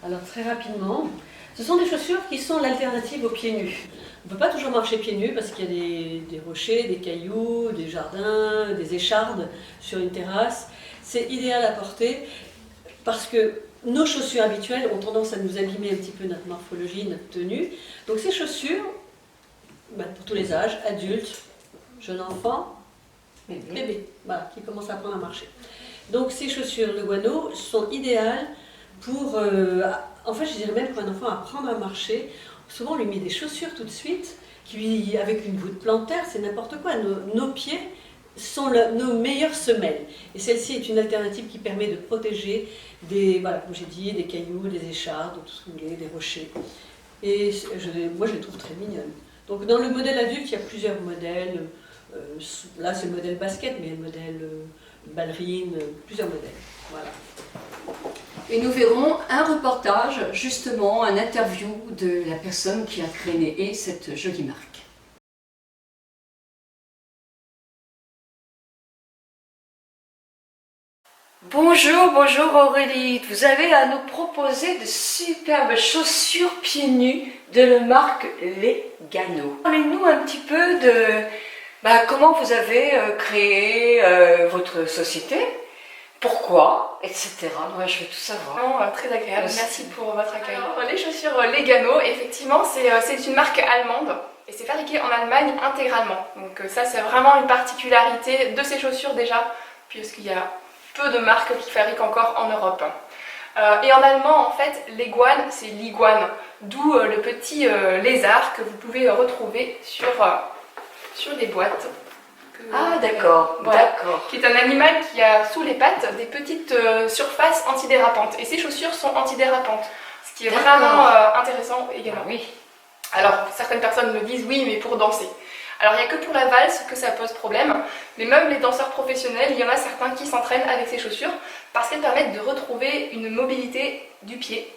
Speaker 7: Alors très rapidement, ce sont des chaussures qui sont l'alternative aux pieds nus. On ne peut pas toujours marcher pieds nus parce qu'il y a des rochers, des cailloux, des jardins, des échardes sur une terrasse. C'est idéal à porter parce que nos chaussures habituelles ont tendance à nous abîmer un petit peu notre morphologie, notre tenue. Donc ces chaussures, pour tous les âges, adultes, jeunes enfants, bébés, voilà, qui commencent à apprendre à marcher. Donc ces chaussures, le Guano, sont idéales pour, en fait je dirais même pour un enfant apprendre à marcher. Souvent on lui met des chaussures tout de suite, avec une voûte plantaire, c'est n'importe quoi. Nos pieds sont nos meilleures semelles. Et celle-ci est une alternative qui permet de protéger des, voilà, comme j'ai dit, des cailloux, des échardes, tout ce que vous voulez, des rochers. Et moi, je les trouve très mignonnes. Donc, dans le modèle adulte, il y a plusieurs modèles. Là, c'est le modèle basket, mais il y a le modèle ballerine, plusieurs modèles. Voilà.
Speaker 5: Et nous verrons un reportage, justement, un interview de la personne qui a créé cette jolie marque. Bonjour, bonjour Aurélie. Vous avez à nous proposer de superbes chaussures pieds nus de la marque Legano. Parlez-nous un petit peu de comment vous avez créé votre société, pourquoi, etc. Moi, je veux tout savoir.
Speaker 10: Vraiment, très agréable, merci pour votre accueil. Alors, les chaussures Legano, effectivement, c'est une marque allemande et c'est fabriqué en Allemagne intégralement. Donc ça, c'est vraiment une particularité de ces chaussures déjà, puisqu'il y a peu de marques qui fabriquent encore en Europe. Et en allemand, en fait, l'iguane, c'est l'iguane, d'où le petit lézard que vous pouvez retrouver sur les boîtes.
Speaker 5: Ah d'accord,
Speaker 10: voilà,
Speaker 5: d'accord.
Speaker 10: Qui est un animal qui a sous les pattes des petites surfaces antidérapantes. Et ces chaussures sont antidérapantes, ce qui est vraiment intéressant également.
Speaker 5: Oui.
Speaker 10: Alors, certaines personnes me disent oui, mais pour danser. Alors, il n'y a que pour la valse que ça pose problème, mais même les danseurs professionnels, il y en a certains qui s'entraînent avec ces chaussures parce qu'elles permettent de retrouver une mobilité du pied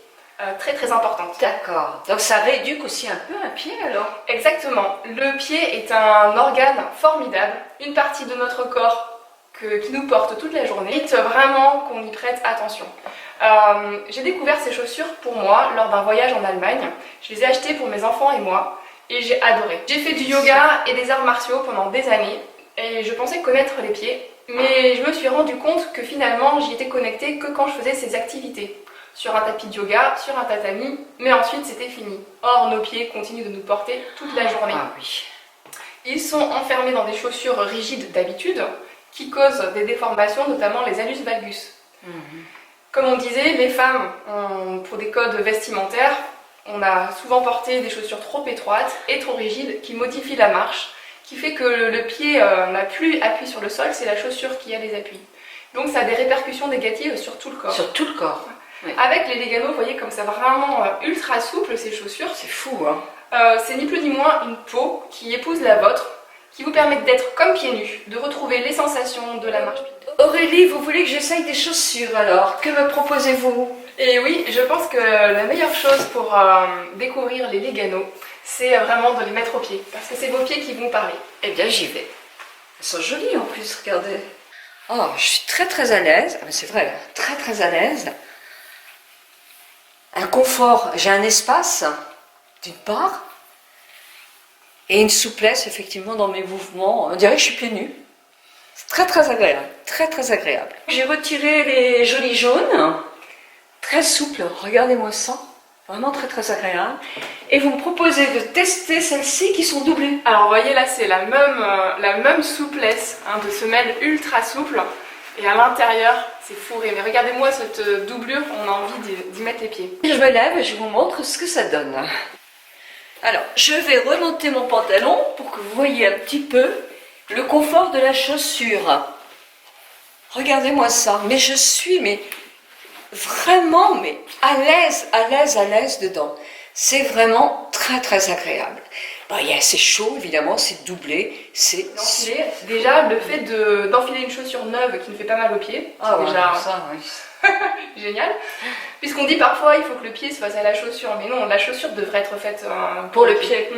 Speaker 10: très très importante.
Speaker 5: D'accord. Donc ça rééduque aussi un peu un pied alors?
Speaker 10: Exactement. Le pied est un organe formidable, une partie de notre corps qui nous porte toute la journée. Il faut vraiment qu'on y prête attention. J'ai découvert ces chaussures pour moi lors d'un voyage en Allemagne. Je les ai achetées pour mes enfants et moi. Et j'ai adoré. J'ai fait du yoga et des arts martiaux pendant des années et je pensais connaître les pieds, mais je me suis rendu compte que finalement j'y étais connectée que quand je faisais ces activités. Sur un tapis de yoga, sur un tatami, mais ensuite c'était fini. Or nos pieds continuent de nous porter toute la journée.
Speaker 5: Ah oui.
Speaker 10: Ils sont enfermés dans des chaussures rigides d'habitude qui causent des déformations, notamment les hallus valgus. Comme on disait, les femmes, pour des codes vestimentaires, on a souvent porté des chaussures trop étroites et trop rigides qui modifient la marche, qui fait que le pied n'a plus appui sur le sol, c'est la chaussure qui a les appuis. Donc ça a des répercussions négatives sur tout le corps.
Speaker 5: Sur tout le corps. Oui.
Speaker 10: Avec les Legano, vous voyez comme c'est vraiment ultra souple ces chaussures.
Speaker 5: C'est fou, hein.
Speaker 10: C'est ni plus ni moins une peau qui épouse la vôtre, qui vous permet d'être comme pieds nus, de retrouver les sensations de la marche.
Speaker 5: Aurélie, vous voulez que j'essaye des chaussures alors? Que me proposez-vous?
Speaker 10: Et oui, je pense que la meilleure chose pour découvrir les Legano, c'est vraiment de les mettre aux pieds, parce que c'est vos pieds qui vont parler.
Speaker 5: Eh bien, j'y vais. Elles sont jolies en plus, regardez. Oh, je suis très très à l'aise. Ah, c'est vrai, très très à l'aise. Un confort, j'ai un espace, d'une part, et une souplesse effectivement dans mes mouvements. On dirait que je suis pieds nus. C'est très très agréable, très très agréable. J'ai retiré les jolis jaunes, très souples, regardez-moi ça, vraiment très très agréable. Et vous me proposez de tester celles-ci qui sont doublées.
Speaker 10: Alors vous voyez là, c'est la même souplesse, de semelle ultra souple, et à l'intérieur, c'est fourré. Mais regardez-moi cette doublure, on a envie d'y mettre les pieds.
Speaker 5: Je me lève et je vous montre ce que ça donne. Alors, je vais remonter mon pantalon pour que vous voyez un petit peu le confort de la chaussure. Regardez-moi ça, mais je suis vraiment à l'aise dedans. C'est vraiment très très agréable. Bon, c'est chaud évidemment, c'est doublé, c'est
Speaker 10: déjà le fait d'enfiler une chaussure neuve qui ne fait pas mal aux pieds, c'est déjà
Speaker 5: ça, oui.
Speaker 10: génial. Puisqu'on dit parfois il faut que le pied se fasse à la chaussure, mais non, la chaussure devrait être faite
Speaker 5: pour le pied.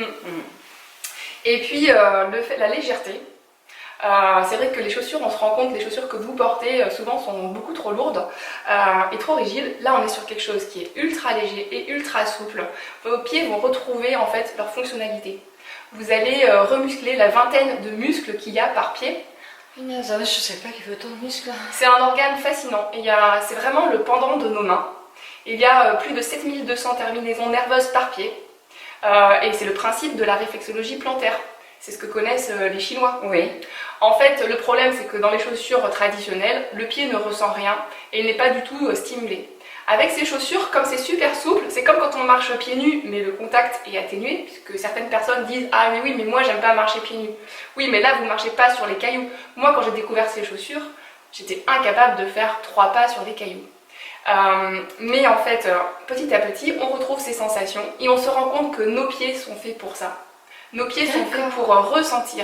Speaker 10: Et puis la légèreté. C'est vrai que les chaussures, on se rend compte que les chaussures que vous portez souvent sont beaucoup trop lourdes et trop rigides. Là, on est sur quelque chose qui est ultra léger et ultra souple. Vos pieds vont retrouver en fait leur fonctionnalité. Vous allez remuscler la vingtaine de muscles qu'il y a par pied.
Speaker 5: Je ne sais pas qu'il y a autant de muscles.
Speaker 10: C'est un organe fascinant. C'est vraiment le pendant de nos mains. Il y a plus de 7200 terminaisons nerveuses par pied. Et c'est le principe de la réflexologie plantaire. C'est ce que connaissent les Chinois.
Speaker 5: Oui.
Speaker 10: En fait, le problème, c'est que dans les chaussures traditionnelles, le pied ne ressent rien et il n'est pas du tout stimulé. Avec ces chaussures, comme c'est super souple, c'est comme quand on marche pieds nus, mais le contact est atténué, puisque certaines personnes disent « Ah mais oui, mais moi j'aime pas marcher pieds nus ». Oui, mais là vous marchez pas sur les cailloux. Moi quand j'ai découvert ces chaussures, j'étais incapable de faire 3 pas sur les cailloux. Mais en fait, petit à petit, on retrouve ces sensations et on se rend compte que nos pieds sont faits pour ça. Nos pieds sont faits pour ressentir.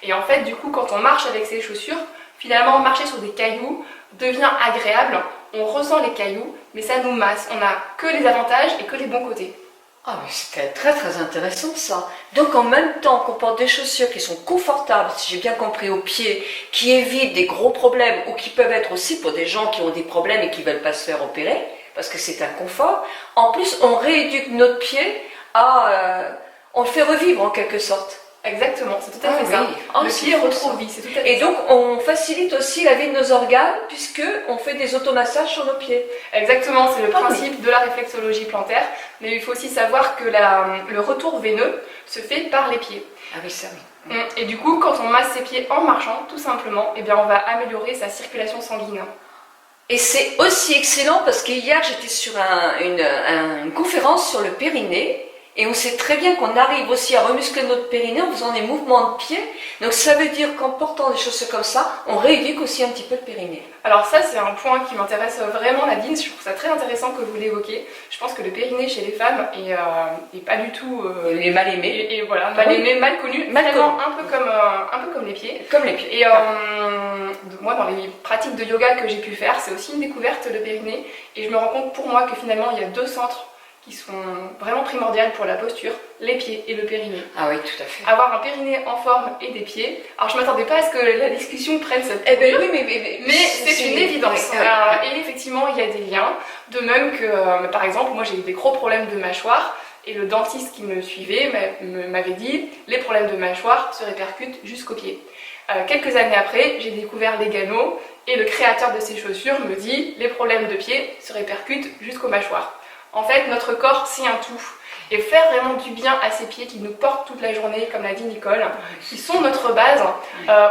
Speaker 10: Et en fait, du coup, quand on marche avec ces chaussures, finalement, marcher sur des cailloux devient agréable. On ressent les cailloux, mais ça nous masse. On n'a que les avantages et que les bons côtés.
Speaker 11: Ah, mais c'était très très intéressant ça. Donc en même temps qu'on porte des chaussures qui sont confortables, si j'ai bien compris, aux pieds, qui évitent des gros problèmes ou qui peuvent être aussi pour des gens qui ont des problèmes et qui ne veulent pas se faire opérer, parce que c'est un confort, en plus on rééduque notre pied on le fait revivre en quelque sorte.
Speaker 10: Exactement, c'est tout à fait ça. Le pied retrouve vie, c'est tout à fait ça.
Speaker 11: Et donc on facilite aussi la vie de nos organes puisque on fait des automassages sur nos pieds.
Speaker 10: Exactement, c'est le principe de la réflexologie plantaire, mais il faut aussi savoir que le retour veineux se fait par les pieds.
Speaker 11: Ah oui, ça oui.
Speaker 10: Et du coup, quand on masse ses pieds en marchant, tout simplement, eh bien, on va améliorer sa circulation sanguine.
Speaker 11: Et c'est aussi excellent parce qu'hier j'étais sur une conférence sur le périnée. Et on sait très bien qu'on arrive aussi à remuscler notre périnée en faisant des mouvements de pied. Donc ça veut dire qu'en portant des chaussures comme ça, on rééduque aussi un petit peu le périnée.
Speaker 10: Alors ça, c'est un point qui m'intéresse vraiment, Nadine. Je trouve ça très intéressant que vous l'évoquiez. Je pense que le périnée chez les femmes est pas du tout...
Speaker 11: il est mal aimé.
Speaker 10: Et voilà, mal aimé, mal connu. Vraiment un peu comme les pieds.
Speaker 11: Comme les pieds.
Speaker 10: Et moi, dans les pratiques de yoga que j'ai pu faire, c'est aussi une découverte, le périnée. Et je me rends compte pour moi que finalement, il y a 2 centres qui sont vraiment primordiales pour la posture, les pieds et le périnée.
Speaker 11: Ah oui, tout à fait.
Speaker 10: Avoir un périnée en forme et des pieds. Alors je m'attendais pas à ce que la discussion prenne cette
Speaker 11: oui, mais
Speaker 10: c'est une évidence. Et effectivement, il y a des liens. De même que, par exemple, moi j'ai eu des gros problèmes de mâchoire et le dentiste qui me suivait m'avait dit les problèmes de mâchoire se répercutent jusqu'aux pieds. Quelques années après, j'ai découvert Legano et le créateur de ces chaussures me dit les problèmes de pieds se répercutent jusqu'aux mâchoires. En fait, notre corps, c'est un tout. Et faire vraiment du bien à ces pieds qui nous portent toute la journée, comme l'a dit Nicole, qui sont notre base,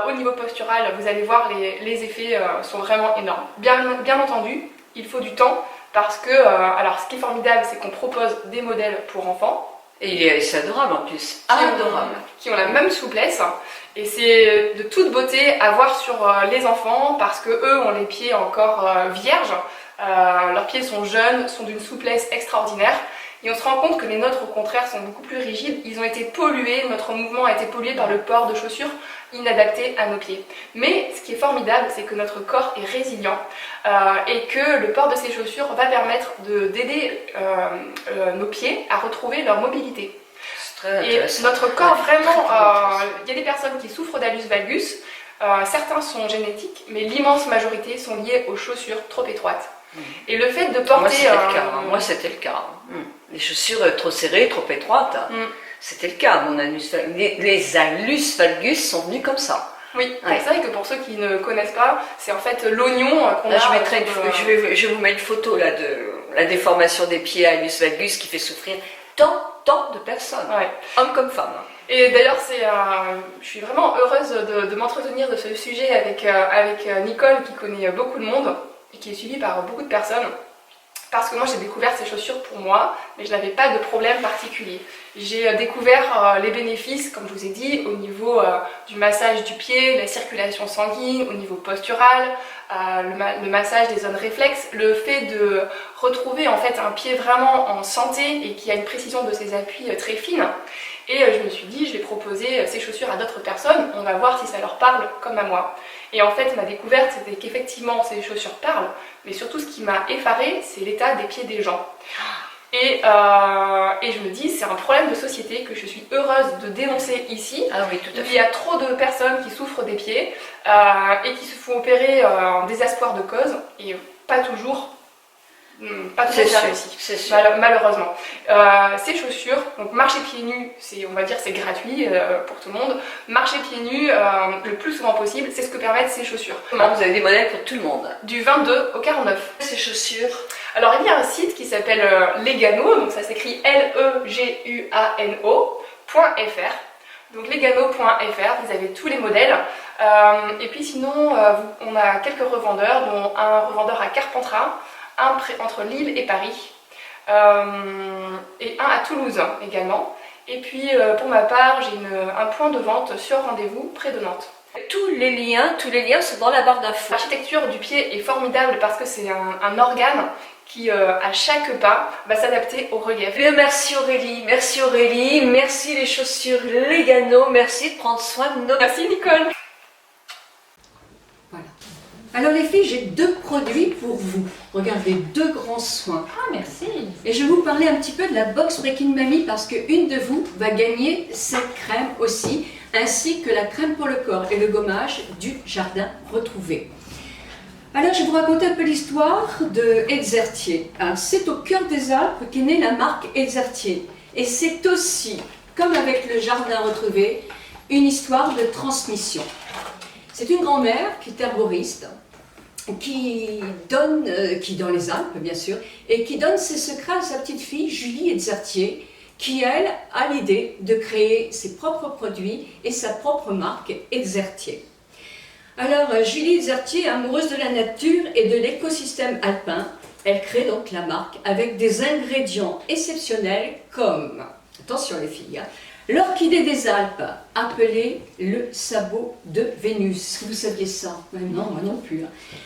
Speaker 10: au niveau postural, vous allez voir, les effets sont vraiment énormes. Bien entendu, il faut du temps, parce que, alors ce qui est formidable, c'est qu'on propose des modèles pour enfants.
Speaker 11: Et c'est adorable en plus,
Speaker 10: qui ont la même souplesse. Et c'est de toute beauté à voir sur les enfants, parce que eux ont les pieds encore vierges. Leurs pieds sont jeunes, sont d'une souplesse extraordinaire et on se rend compte que les nôtres au contraire sont beaucoup plus rigides. Ils ont été pollués, notre mouvement a été pollué par le port de chaussures inadaptées à nos pieds. Mais ce qui est formidable, c'est que notre corps est résilient et que le port de ces chaussures va permettre d'aider nos pieds à retrouver leur mobilité. Et notre corps vraiment, il y a des personnes qui souffrent d'allus valgus, certains sont génétiques, mais l'immense majorité sont liées aux chaussures trop étroites. Et le fait de porter...
Speaker 11: Moi, c'était le cas. Les chaussures trop serrées, trop étroites, c'était le cas. Les allus valgus sont venus comme ça.
Speaker 10: Oui, c'est vrai que pour ceux qui ne connaissent pas, c'est en fait l'oignon qu'on a...
Speaker 11: Je vais vous mettre une photo là, de la déformation des pieds à allus valgus qui fait souffrir tant de personnes, hommes comme femmes.
Speaker 10: Et d'ailleurs, je suis vraiment heureuse de m'entretenir de ce sujet avec Nicole qui connaît beaucoup de monde et qui est suivie par beaucoup de personnes. Parce que moi j'ai découvert ces chaussures pour moi, mais je n'avais pas de problème particulier. J'ai découvert les bénéfices, comme je vous ai dit, au niveau du massage du pied, la circulation sanguine, au niveau postural, le massage des zones réflexes, le fait de retrouver en fait un pied vraiment en santé et qui a une précision de ses appuis très fine. Et je me suis dit, je vais proposer ces chaussures à d'autres personnes, on va voir si ça leur parle comme à moi. Et en fait, ma découverte, c'était qu'effectivement, ces chaussures parlent, mais surtout, ce qui m'a effarée, c'est l'état des pieds des gens. Et je me dis, c'est un problème de société que je suis heureuse de dénoncer ici.
Speaker 11: Ah oui, tout à fait.
Speaker 10: Il y a trop de personnes qui souffrent des pieds et qui se font opérer en désespoir de cause, et pas toujours bien réussi, malheureusement. Ces chaussures, donc marcher pieds nus, on va dire c'est gratuit pour tout le monde. Marcher pieds nus le plus souvent possible, c'est ce que permettent ces chaussures.
Speaker 11: Vous avez des modèles pour tout le monde.
Speaker 10: Du 22 au 49.
Speaker 11: Ces chaussures.
Speaker 10: Alors il y a un site qui s'appelle Legano, donc ça s'écrit LEGUANO.fr. Donc legano.fr, vous avez tous les modèles. Et puis sinon, on a quelques revendeurs, dont un revendeur à Carpentras, entre Lille et Paris, et un à Toulouse également. Et puis pour ma part, j'ai un point de vente sur rendez-vous près de Nantes.
Speaker 11: Tous les liens sont dans la barre d'infos.
Speaker 10: L'architecture du pied est formidable parce que c'est un organe qui, à chaque pas, va s'adapter au relief.
Speaker 11: Bien, merci Aurélie, merci les chaussures Legano, merci de prendre soin de nos...
Speaker 10: Merci Nicole.
Speaker 11: Voilà. Alors les filles, j'ai 2 produits pour vous. Regardez, 2 grands soins.
Speaker 6: Ah, merci.
Speaker 11: Et je vais vous parler un petit peu de la box Breaking Mamie parce qu'une de vous va gagner cette crème aussi, ainsi que la crème pour le corps et le gommage du jardin retrouvé. Alors je vais vous raconter un peu l'histoire de Exertier. C'est au cœur des Alpes qu'est née la marque Exertier. Et c'est aussi, comme avec le jardin retrouvé, une histoire de transmission. C'est une grand-mère qui est herboriste, qui dans les Alpes bien sûr, et qui donne ses secrets à sa petite fille Julie Exertier, qui elle a l'idée de créer ses propres produits et sa propre marque Exertier. Alors Julie Exertier, amoureuse de la nature et de l'écosystème alpin, elle crée donc la marque avec des ingrédients exceptionnels comme, attention les filles, l'orchidée des Alpes, appelée le sabot de Vénus. Est-ce que vous saviez ça? Non, moi non plus.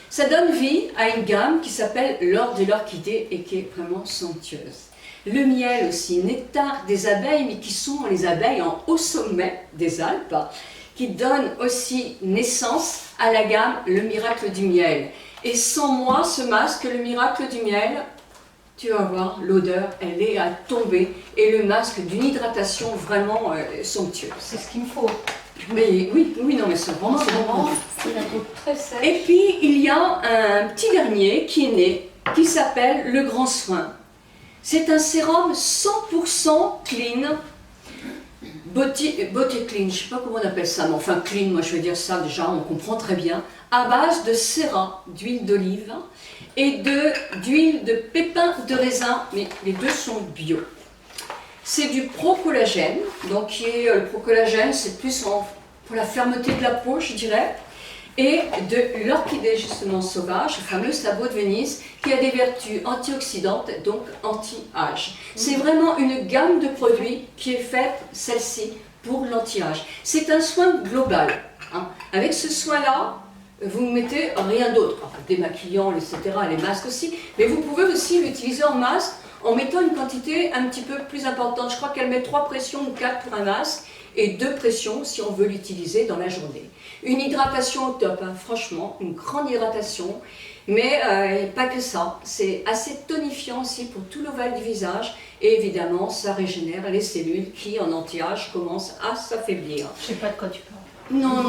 Speaker 11: Ça donne vie à une gamme qui s'appelle l'or de l'orchidée et qui est vraiment somptueuse. Le miel aussi, nectar des abeilles, mais qui sont les abeilles en haut sommet des Alpes, qui donne aussi naissance à la gamme Le Miracle du Miel. Et sans moi, ce masque, Le Miracle du Miel, tu vas voir, l'odeur, elle est à tomber. Et le masque d'une hydratation vraiment somptueuse.
Speaker 6: C'est ce qu'il me faut.
Speaker 11: Mais oui, non, mais c'est vraiment bon.
Speaker 6: C'est la peau très sèche.
Speaker 11: Et puis, il y a un petit dernier qui est né, qui s'appelle Le Grand Soin. C'est un sérum 100% clean, body clean, je ne sais pas comment on appelle ça, mais enfin clean, moi je veux dire ça déjà, on comprend très bien, à base de sérat, d'huile d'olive et d'huile de pépins de raisin, mais les deux sont bio. C'est du pro-collagène, donc le pro-collagène c'est plus pour la fermeté de la peau je dirais, et de l'orchidée justement sauvage, le fameux sabot de Venise, qui a des vertus antioxydantes, donc anti-âge. C'est vraiment une gamme de produits qui est faite, celle-ci, pour l'anti-âge. C'est un soin global. Avec ce soin-là, vous ne mettez rien d'autre, démaquillant, etc., les masques aussi, mais vous pouvez aussi l'utiliser en masque en mettant une quantité un petit peu plus importante. Je crois qu'elle met 3 pressions ou 4 pour un masque, et 2 pressions si on veut l'utiliser dans la journée. Une hydratation au top, franchement, une grande hydratation, mais pas que ça, c'est assez tonifiant aussi pour tout l'ovale du visage, et évidemment ça régénère les cellules qui en anti-âge commencent à s'affaiblir.
Speaker 6: Je sais pas de quoi tu parles.
Speaker 11: Non,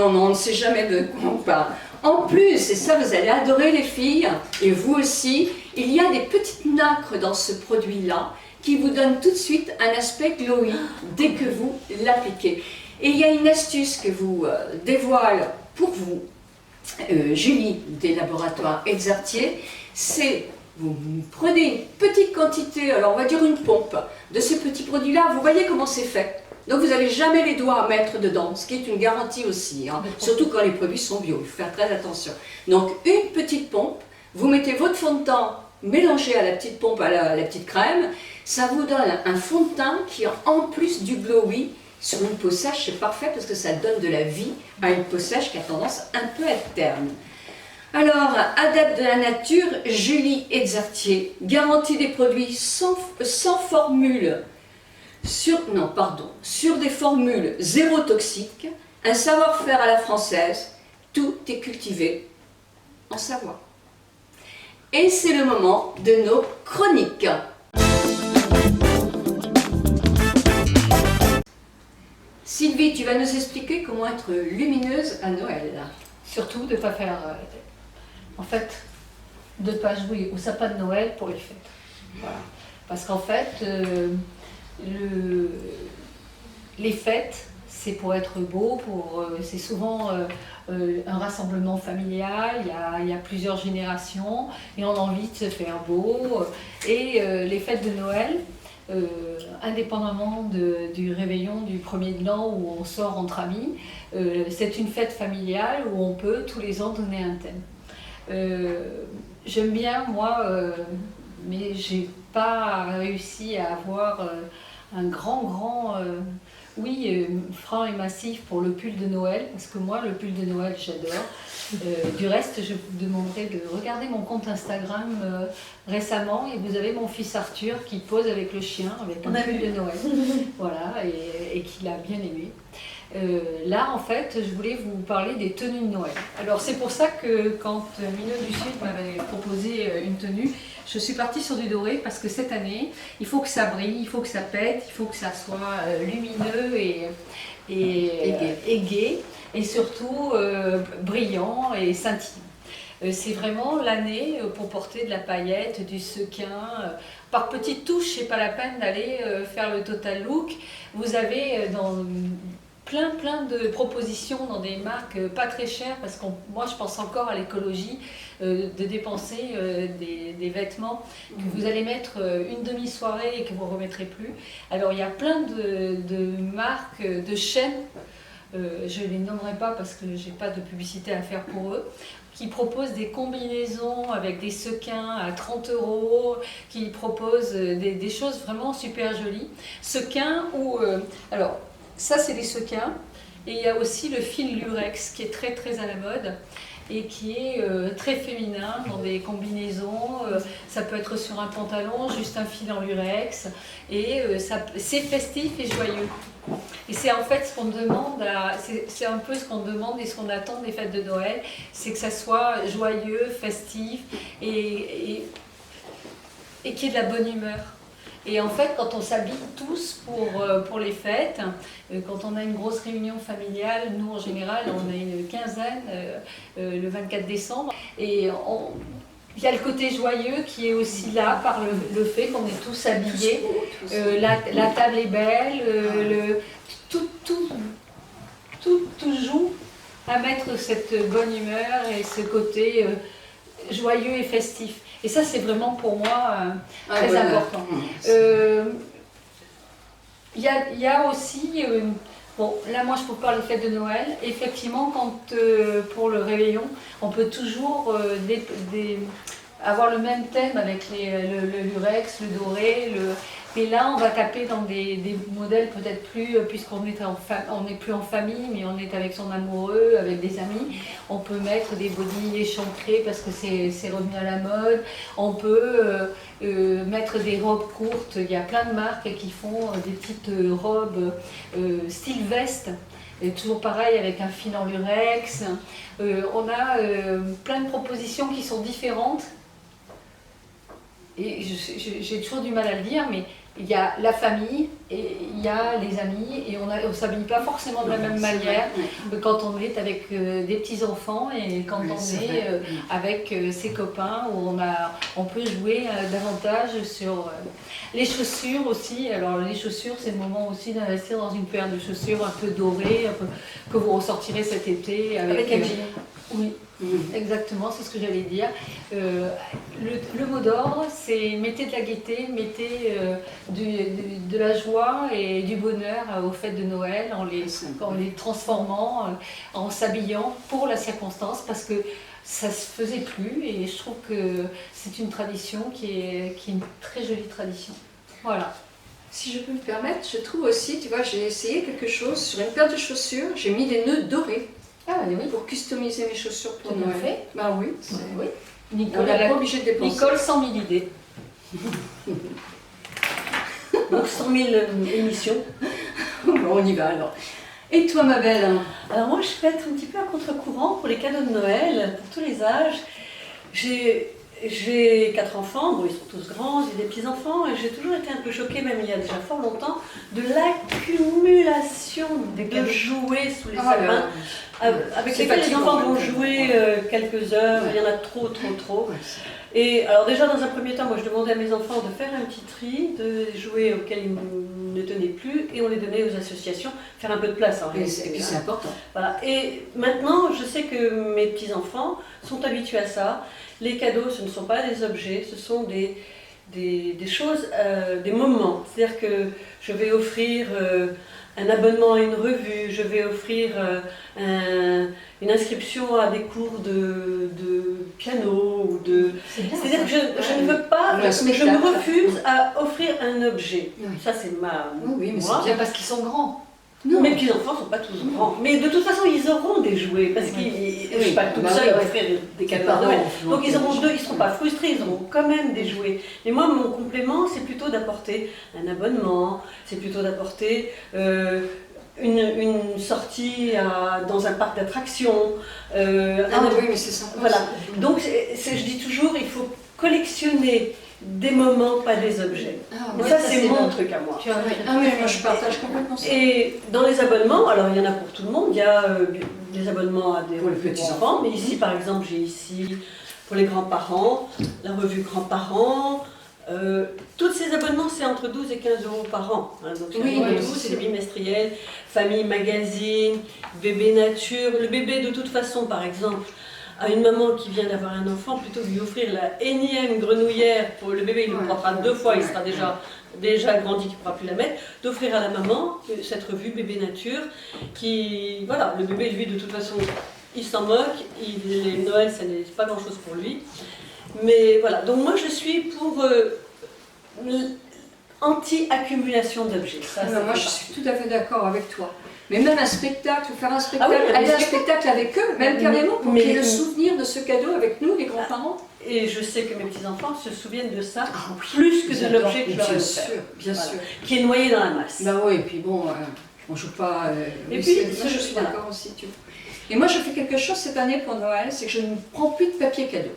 Speaker 11: on ne sait jamais de quoi on parle. En plus, et ça vous allez adorer les filles, et vous aussi, il y a des petites nacres dans ce produit-là, qui vous donne tout de suite un aspect glowy dès que vous l'appliquez. Et il y a une astuce que vous dévoile pour vous, Julie des laboratoires Exertier, c'est vous prenez une petite quantité, alors on va dire une pompe, de ce petit produit-là, vous voyez comment c'est fait. Donc vous n'avez jamais les doigts à mettre dedans, ce qui est une garantie aussi, surtout quand les produits sont bio, il faut faire très attention. Donc une petite pompe, vous mettez votre fond de teint mélangé à la petite pompe, à la petite crème, ça vous donne un fond de teint qui en plus du glowy, sur une peau sèche, c'est parfait parce que ça donne de la vie à une peau sèche qui a tendance un peu à être terne. Alors, adepte de la nature, Julie Exertier garantit des produits sans formule, sur des formules zéro toxiques, un savoir-faire à la française, tout est cultivé en Savoie. Et c'est le moment de nos chroniques. Sylvie, tu vas nous expliquer comment être lumineuse à Noël.
Speaker 6: Surtout de ne pas faire... en fait, de ne pas jouer au sapin de Noël pour les fêtes. Voilà. Parce qu'en fait, les fêtes, c'est pour être beau, c'est souvent un rassemblement familial, il y a plusieurs générations, et on a envie de se faire beau. Et les fêtes de Noël, indépendamment du réveillon du 1er de l'an où on sort entre amis, c'est une fête familiale où on peut tous les ans donner un thème. J'aime bien, moi, mais j'ai pas réussi à avoir un grand, franc et massif pour le pull de Noël, parce que moi, le pull de Noël, j'adore. Du reste, je vous demanderai de regarder mon compte Instagram récemment, et vous avez mon fils Arthur qui pose avec le chien, avec un pull de Noël, voilà, et qu'il a bien aimé. Là, en fait, je voulais vous parler des tenues de Noël. Alors, c'est pour ça que quand Minot du Sud m'avait proposé une tenue, je suis partie sur du doré, parce que cette année, il faut que ça brille, il faut que ça pète, il faut que ça soit lumineux et gai, et surtout brillant et scintillant. C'est vraiment l'année pour porter de la paillette, du sequin. Par petites touches, c'est pas la peine d'aller faire le total look. Vous avez dans plein de propositions dans des marques pas très chères, parce que moi je pense encore à l'écologie, de dépenser des vêtements que vous allez mettre une demi-soirée et que vous ne remettrez plus. Alors il y a plein de marques, de chaînes, je ne les nommerai pas parce que je n'ai pas de publicité à faire pour eux, qui proposent des combinaisons avec des sequins à 30 €, qui proposent des choses vraiment super jolies. Sequins ou... alors, ça, c'est des sequins, et il y a aussi le fil lurex qui est très à la mode et qui est très féminin dans des combinaisons. Ça peut être sur un pantalon, juste un fil en lurex, et c'est festif et joyeux. Et c'est en fait ce qu'on demande, c'est un peu ce qu'on demande et ce qu'on attend des fêtes de Noël, c'est que ça soit joyeux, festif et qu'il y ait de la bonne humeur. Et en fait, quand on s'habille tous pour les fêtes, quand on a une grosse réunion familiale, nous en général, on a une quinzaine le 24 décembre, et il y a le côté joyeux qui est aussi là par le fait qu'on est tous habillés. La table est belle, tout joue à mettre cette bonne humeur et ce côté joyeux et festif. Et ça, c'est vraiment pour moi très important. Il y a aussi, bon, là moi je peux parler des fêtes de Noël. Effectivement, quand pour le réveillon, on peut toujours avoir le même thème avec le lurex, le doré, et là on va taper dans des modèles peut-être plus, puisqu'on on n'est plus en famille, mais on est avec son amoureux, avec des amis. On peut mettre des bodys échancrés parce que c'est revenu à la mode. On peut mettre des robes courtes. Il y a plein de marques qui font des petites robes style veste. Et toujours pareil avec un fil en lurex. On a plein de propositions qui sont différentes. Et j'ai toujours du mal à le dire, mais il y a la famille et il y a les amis, et on ne s'habille pas forcément de la même manière quand on est avec des petits-enfants et quand on est avec ses copains, où on peut jouer davantage sur les chaussures aussi. Alors les chaussures, c'est le moment aussi d'investir dans une paire de chaussures un peu dorées, que vous ressortirez cet été avec un jean. Oui. Exactement, c'est ce que j'allais dire. Le mot d'ordre, c'est mettez de la gaieté, mettez de la joie et du bonheur aux fêtes de Noël en les transformant, en s'habillant pour la circonstance, parce que ça se faisait plus, et je trouve que c'est une tradition qui est une très jolie tradition. Voilà.
Speaker 5: Si je peux me permettre, je trouve aussi, tu vois, j'ai essayé quelque chose sur une paire de chaussures, j'ai mis des nœuds dorés.
Speaker 6: Ah oui.
Speaker 5: Pour customiser mes chaussures pour
Speaker 6: Noël.
Speaker 5: Fait. Bah oui.
Speaker 6: Oui. Nicole,
Speaker 5: elle n'est pas obligée de dépenser.
Speaker 6: Nicole, 100 000 idées.
Speaker 7: Donc 100 000 émissions.
Speaker 5: Bon, on y va alors. Et toi, ma belle?
Speaker 7: Alors moi, je vais être un petit peu à contre-courant pour les cadeaux de Noël, pour tous les âges. J'ai 4 enfants, bon, ils sont tous grands, j'ai des petits-enfants, et j'ai toujours été un peu choquée, même il y a déjà fort longtemps, de l'accumulation de jouets sous les sapins, avec lesquels les enfants vont jouer quelques heures, il y en a trop. Et alors déjà, dans un premier temps, moi je demandais à mes enfants de faire un petit tri de jouets auxquels ils ne tenaient plus, et on les donnait aux associations, faire un peu de place en réalité.
Speaker 5: Et puis c'est important.
Speaker 7: Voilà. Et maintenant, je sais que mes petits-enfants sont habitués à ça. Les cadeaux, ce ne sont pas des objets, ce sont des des choses, des moments. C'est-à-dire que je vais offrir un abonnement à une revue, je vais offrir une inscription à des cours de piano ou de. C'est-à-dire que je ne veux pas, je me refuse à offrir un objet. Ça c'est ma.
Speaker 6: Oui, mais c'est bien parce qu'ils sont grands.
Speaker 7: Non. Mes petits-enfants ne sont pas tous grands. Mais de toute façon, ils auront des jouets. Parce qu'ils ne sont pas tout seuls à offrir des cadeaux à Noël. Donc ils auront deux, ils ne seront pas frustrés, ils auront quand même des jouets. Et moi, mon complément, c'est plutôt d'apporter un abonnement, c'est plutôt d'apporter une sortie dans un parc d'attractions.
Speaker 6: Oui, mais c'est sympa.
Speaker 7: Voilà. Donc je dis toujours, il faut collectionner des moments, pas des objets.
Speaker 6: Ouais,
Speaker 7: ça, c'est mon truc à moi.
Speaker 6: Mais moi je partage complètement ça.
Speaker 7: Et dans les abonnements, alors il y en a pour tout le monde, il y a des abonnements à des petits-enfants, mais ici par exemple, j'ai ici pour les grands-parents, la revue Grands-parents. Tous ces abonnements, c'est entre 12 et 15 euros par an. Hein, donc c'est bimestriel, famille magazine, bébé nature. Le bébé, de toute façon, par exemple, à une maman qui vient d'avoir un enfant, plutôt que de lui offrir la énième grenouillère, pour le bébé il le prendra 2 fois, il sera déjà grandi, qu'il ne pourra plus la mettre, d'offrir à la maman cette revue Bébé Nature, qui, voilà, le bébé lui de toute façon il s'en moque, Noël ça n'est pas grand chose pour lui, mais voilà, donc moi je suis pour anti-accumulation d'objets.
Speaker 11: Moi je suis tout à fait d'accord avec toi. Mais même un spectacle, faire un spectacle, aller à un spectacle avec eux, même carrément pour qu'il y ait le souvenir de ce cadeau avec nous, les grands-parents.
Speaker 7: Et je sais que mes petits-enfants se souviennent de ça plus que de l'objet que je leur ai offert.
Speaker 11: Bien sûr.
Speaker 7: Qui est noyé dans la masse.
Speaker 11: Bah oui, et puis bon, on joue pas.
Speaker 7: Et puis,
Speaker 11: moi, je suis d'accord aussi. Et moi, je fais quelque chose cette année pour Noël, c'est que je ne prends plus de papier cadeau.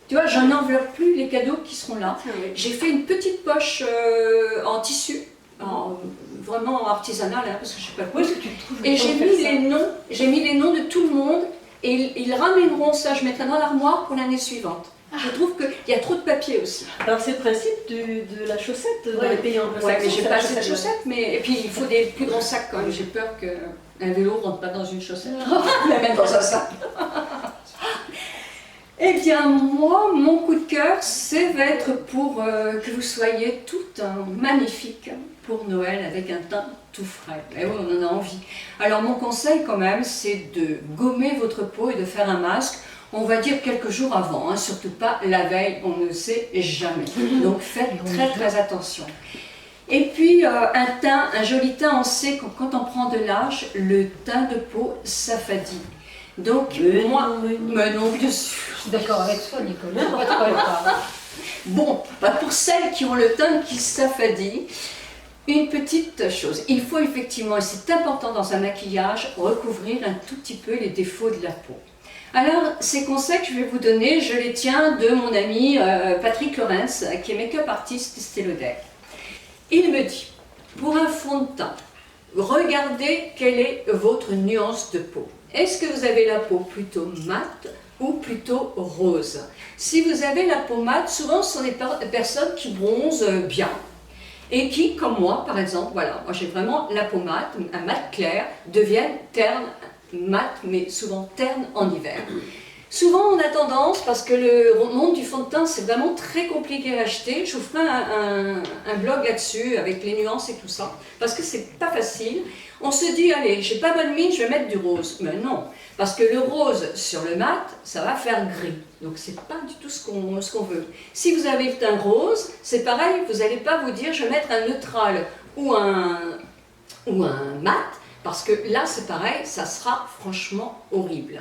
Speaker 11: Tu vois, je n'enveloppe plus les cadeaux qui seront là. J'ai fait une petite poche en tissu. Vraiment artisanal, hein, parce que je sais pas quoi. Et j'ai mis les noms de tout le monde, et ils ramèneront ça, je mettrai dans l'armoire pour l'année suivante. Je trouve qu'il y a trop de papier aussi.
Speaker 7: Alors c'est le principe de la chaussette dans les pays anglo-saxons.
Speaker 11: Ouais, mais j'ai pas assez de chaussettes, et puis il faut des plus grands sacs quand même. J'ai peur qu'un vélo ne rentre pas dans une chaussette. La même dans un sac. Eh bien, moi, mon coup de cœur, c'est va être pour que vous soyez toutes magnifiques pour Noël avec un teint tout frais. Et oui, on en a envie. Alors, mon conseil quand même, c'est de gommer votre peau et de faire un masque, on va dire quelques jours avant, hein, surtout pas la veille, on ne sait jamais. Donc, faites très attention. Et puis, un joli teint, on sait que quand on prend de l'âge, le teint de peau s'affadit. Donc, mais non, bien sûr.
Speaker 6: Je suis d'accord avec toi, Nicolas.
Speaker 11: Bon, pour celles qui ont le teint qui s'affadit, une petite chose. Il faut effectivement, et c'est important dans un maquillage, recouvrir un tout petit peu les défauts de la peau. Alors, ces conseils que je vais vous donner, je les tiens de mon ami Patrick Lorenz, qui est make-up artiste Estée Lauder. Il me dit, pour un fond de teint, regardez quelle est votre nuance de peau. Est-ce que vous avez la peau plutôt mate ou plutôt rose? Si vous avez la peau mate, souvent ce sont des personnes qui bronzent bien et qui, comme moi par exemple, voilà, moi j'ai vraiment la peau mate, un mat clair, deviennent terne, mate, mais souvent terne en hiver. Souvent on a tendance, parce que le monde du fond de teint c'est vraiment très compliqué à acheter, je vous ferai un blog là-dessus avec les nuances et tout ça, parce que c'est pas facile. On se dit, allez, j'ai pas bonne mine, je vais mettre du rose. Mais non, parce que le rose sur le mat, ça va faire gris. Donc c'est pas du tout ce qu'on veut. Si vous avez le teint rose, c'est pareil, vous n'allez pas vous dire, je vais mettre un neutral ou un mat, parce que là c'est pareil, ça sera franchement horrible.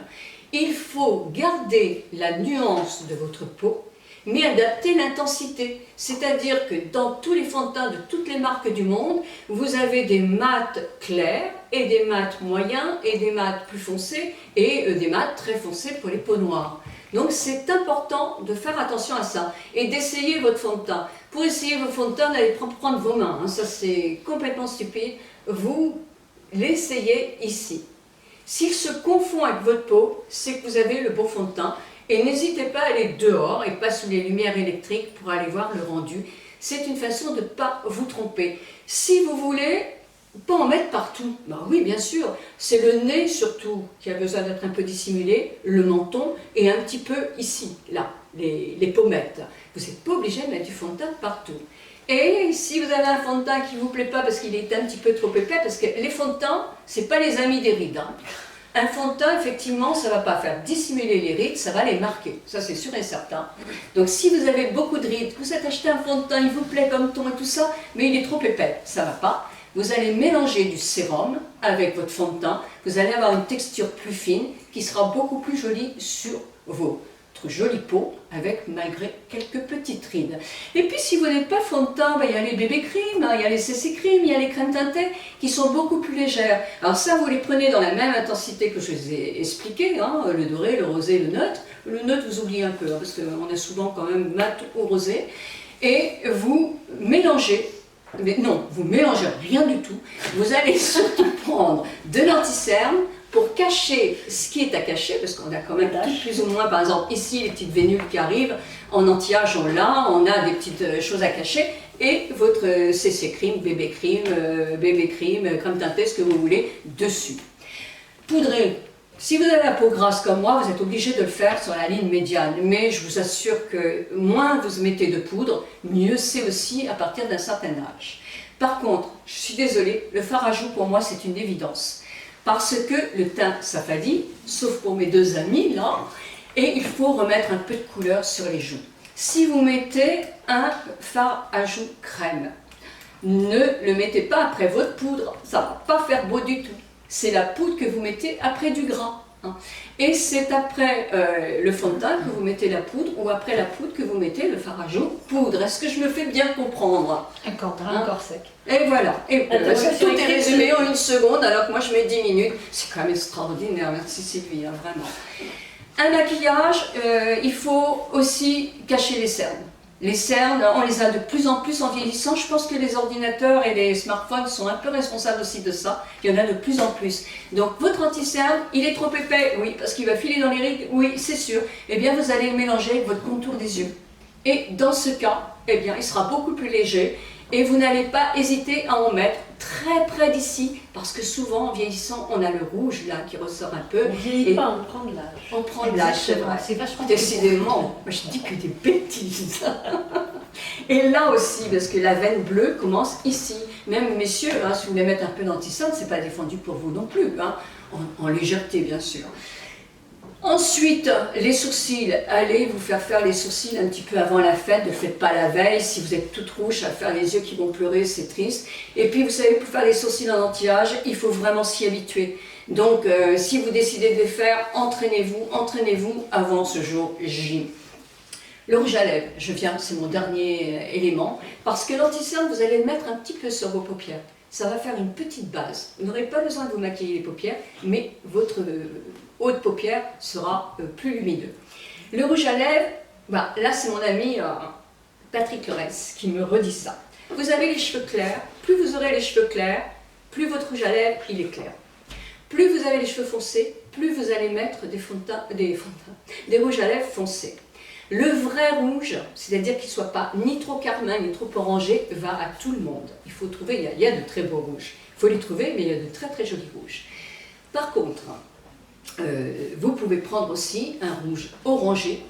Speaker 11: Il faut garder la nuance de votre peau, mais adapter l'intensité. C'est-à-dire que dans tous les fonds de teint de toutes les marques du monde, vous avez des mats clairs et des mats moyens et des mats plus foncés et des mats très foncés pour les peaux noires. Donc c'est important de faire attention à ça et d'essayer votre fond de teint. Pour essayer vos fonds de teint, n'allez pas prendre vos mains, hein, ça c'est complètement stupide. Vous l'essayez ici. S'il se confond avec votre peau, c'est que vous avez le beau fond de teint. Et n'hésitez pas à aller dehors et pas sous les lumières électriques pour aller voir le rendu. C'est une façon de ne pas vous tromper. Si vous voulez, pas en mettre partout. Ben oui, bien sûr. C'est le nez surtout qui a besoin d'être un peu dissimulé, le menton et un petit peu ici, là.
Speaker 5: les pommettes. Vous n'êtes pas obligé de mettre du fond de teint partout. Et si vous avez un fond de teint qui ne vous plaît pas parce qu'il est un petit peu trop épais, parce que les fonds de teint, ce n'est pas les amis des rides. Hein. Un fond de teint, effectivement, ça ne va pas faire dissimuler les rides, ça va les marquer. Ça, c'est sûr et certain. Donc, si vous avez beaucoup de rides, vous êtes acheté un fond de teint, il vous plaît comme ton et tout ça, mais il est trop épais, ça ne va pas. Vous allez mélanger du sérum avec votre fond de teint. Vous allez avoir une texture plus fine qui sera beaucoup plus jolie sur votre jolie peau, avec malgré quelques petites rides. Et puis si vous n'êtes pas fond de teint, il y a les bébé cream, il y a les CC cream, il y a les crèmes teintées qui sont beaucoup plus légères. Alors ça, vous les prenez dans la même intensité que je vous ai expliqué, hein, le doré, le rosé, le neutre. Le neutre, vous oubliez un peu, hein, parce qu'on a souvent quand même mat ou rosé. Et vous mélangez. Mais non, vous mélangez rien du tout. Vous allez surtout prendre de l'anti-cerne pour cacher ce qui est à cacher, parce qu'on a quand même tout plus ou moins, par exemple ici les petites vénules qui arrivent, en anti-âge on l'a, on a des petites choses à cacher, et votre CC cream, bébé cream, crème teintée, ce que vous voulez, dessus. Poudrez. Si vous avez la peau grasse comme moi, vous êtes obligé de le faire sur la ligne médiane. Mais je vous assure que moins vous mettez de poudre, mieux c'est aussi à partir d'un certain âge. Par contre, je suis désolée, le fard à joues pour moi c'est une évidence. Parce que le teint s'affalit, sauf pour mes deux amis là, et il faut remettre un peu de couleur sur les joues. Si vous mettez un fard à joues crème, ne le mettez pas après votre poudre, ça ne va pas faire beau du tout. C'est la poudre que vous mettez après du gras. Hein. Et c'est après le fond de teint que vous mettez la poudre, ou après la poudre que vous mettez le fard à joues poudre. Est-ce que je me fais bien comprendre?
Speaker 6: Encore sec.
Speaker 5: Et voilà. Et tout est résumé en 1 seconde, alors que moi je mets 10 minutes. C'est quand même extraordinaire, merci Sylvie, hein, vraiment. Un maquillage, il faut aussi cacher les cernes. Les cernes, on les a de plus en plus en vieillissant. Je pense que les ordinateurs et les smartphones sont un peu responsables aussi de ça. Il y en a de plus en plus. Donc votre anti-cerne, il est trop épais, oui, parce qu'il va filer dans les rides, oui, c'est sûr. Eh bien, vous allez le mélanger avec votre contour des yeux. Et dans ce cas, eh bien, il sera beaucoup plus léger. Et vous n'allez pas hésiter à en mettre très près d'ici, parce que souvent en vieillissant, on a le rouge là qui ressort un peu.
Speaker 7: On ne vieillit pas, on prend de l'âge.
Speaker 5: On prend de l'âge, c'est vrai.
Speaker 6: C'est vachement.
Speaker 5: Décidément, moi je dis que des bêtises. Et là aussi, parce que la veine bleue commence ici. Même messieurs, hein, si vous voulez mettre un peu d'anti-cerne, c'est pas défendu pour vous non plus, hein, en légèreté bien sûr. Ensuite, les sourcils, allez vous faire les sourcils un petit peu avant la fête, ne faites pas la veille, si vous êtes toute rouge à faire les yeux qui vont pleurer, c'est triste. Et puis vous savez, pour faire les sourcils en anti-âge, il faut vraiment s'y habituer. Donc si vous décidez de les faire, entraînez-vous avant ce jour J. Le rouge à lèvres, je viens, c'est mon dernier élément, parce que l'anti-cerne, vous allez le mettre un petit peu sur vos paupières. Ça va faire une petite base. Vous n'aurez pas besoin de vous maquiller les paupières, mais votre haut de paupière sera plus lumineux. Le rouge à lèvres, bah, là c'est mon ami Patrick Lorès qui me redit ça. Vous avez les cheveux clairs, plus vous aurez les cheveux clairs, plus votre rouge à lèvres il est clair. Plus vous avez les cheveux foncés, plus vous allez mettre des rouges à lèvres foncés. Le vrai rouge, c'est-à-dire qu'il ne soit pas ni trop carmin ni trop orangé, va à tout le monde. Il faut trouver, il y a de très beaux rouges. Il faut les trouver, mais il y a de très très jolis rouges. Par contre, vous pouvez prendre aussi un rouge orangé.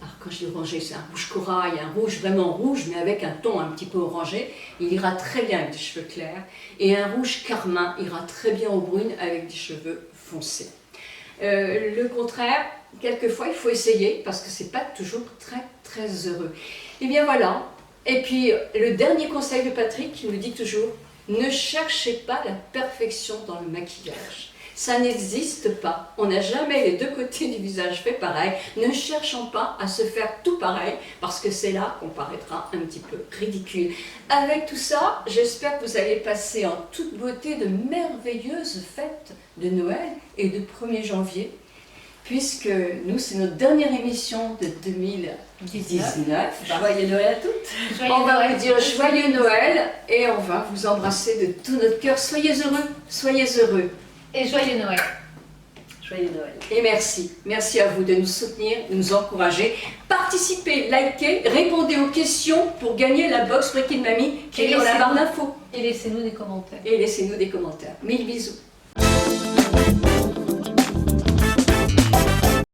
Speaker 5: Alors quand je dis orangé, c'est un rouge corail, un rouge vraiment rouge, mais avec un ton un petit peu orangé. Il ira très bien avec des cheveux clairs. Et un rouge carmin ira très bien aux brunes avec des cheveux foncés. Le contraire, quelquefois il faut essayer parce que c'est pas toujours très très heureux. Et bien voilà. Et puis le dernier conseil de Patrick qui nous dit toujours, ne cherchez pas la perfection dans le maquillage. Ça n'existe pas. On n'a jamais les deux côtés du visage fait pareil. Ne cherchons pas à se faire tout pareil parce que c'est là qu'on paraîtra un petit peu ridicule. Avec tout ça, j'espère que vous allez passer en toute beauté de merveilleuses fêtes de Noël et de 1er janvier, puisque nous, c'est notre dernière émission de 2019.
Speaker 7: Joyeux Noël à toutes.
Speaker 5: On va vous dire joyeux Noël et on va vous embrasser de tout notre cœur. Soyez heureux, soyez heureux.
Speaker 6: Et joyeux Noël.
Speaker 7: Joyeux Noël.
Speaker 5: Et merci. Merci à vous de nous soutenir, de nous encourager. Participez, likez, répondez aux questions pour gagner la box Breaking Mamie qui est dans la barre d'infos.
Speaker 6: Et laissez-nous des commentaires.
Speaker 5: Et laissez-nous des commentaires. Mille bisous.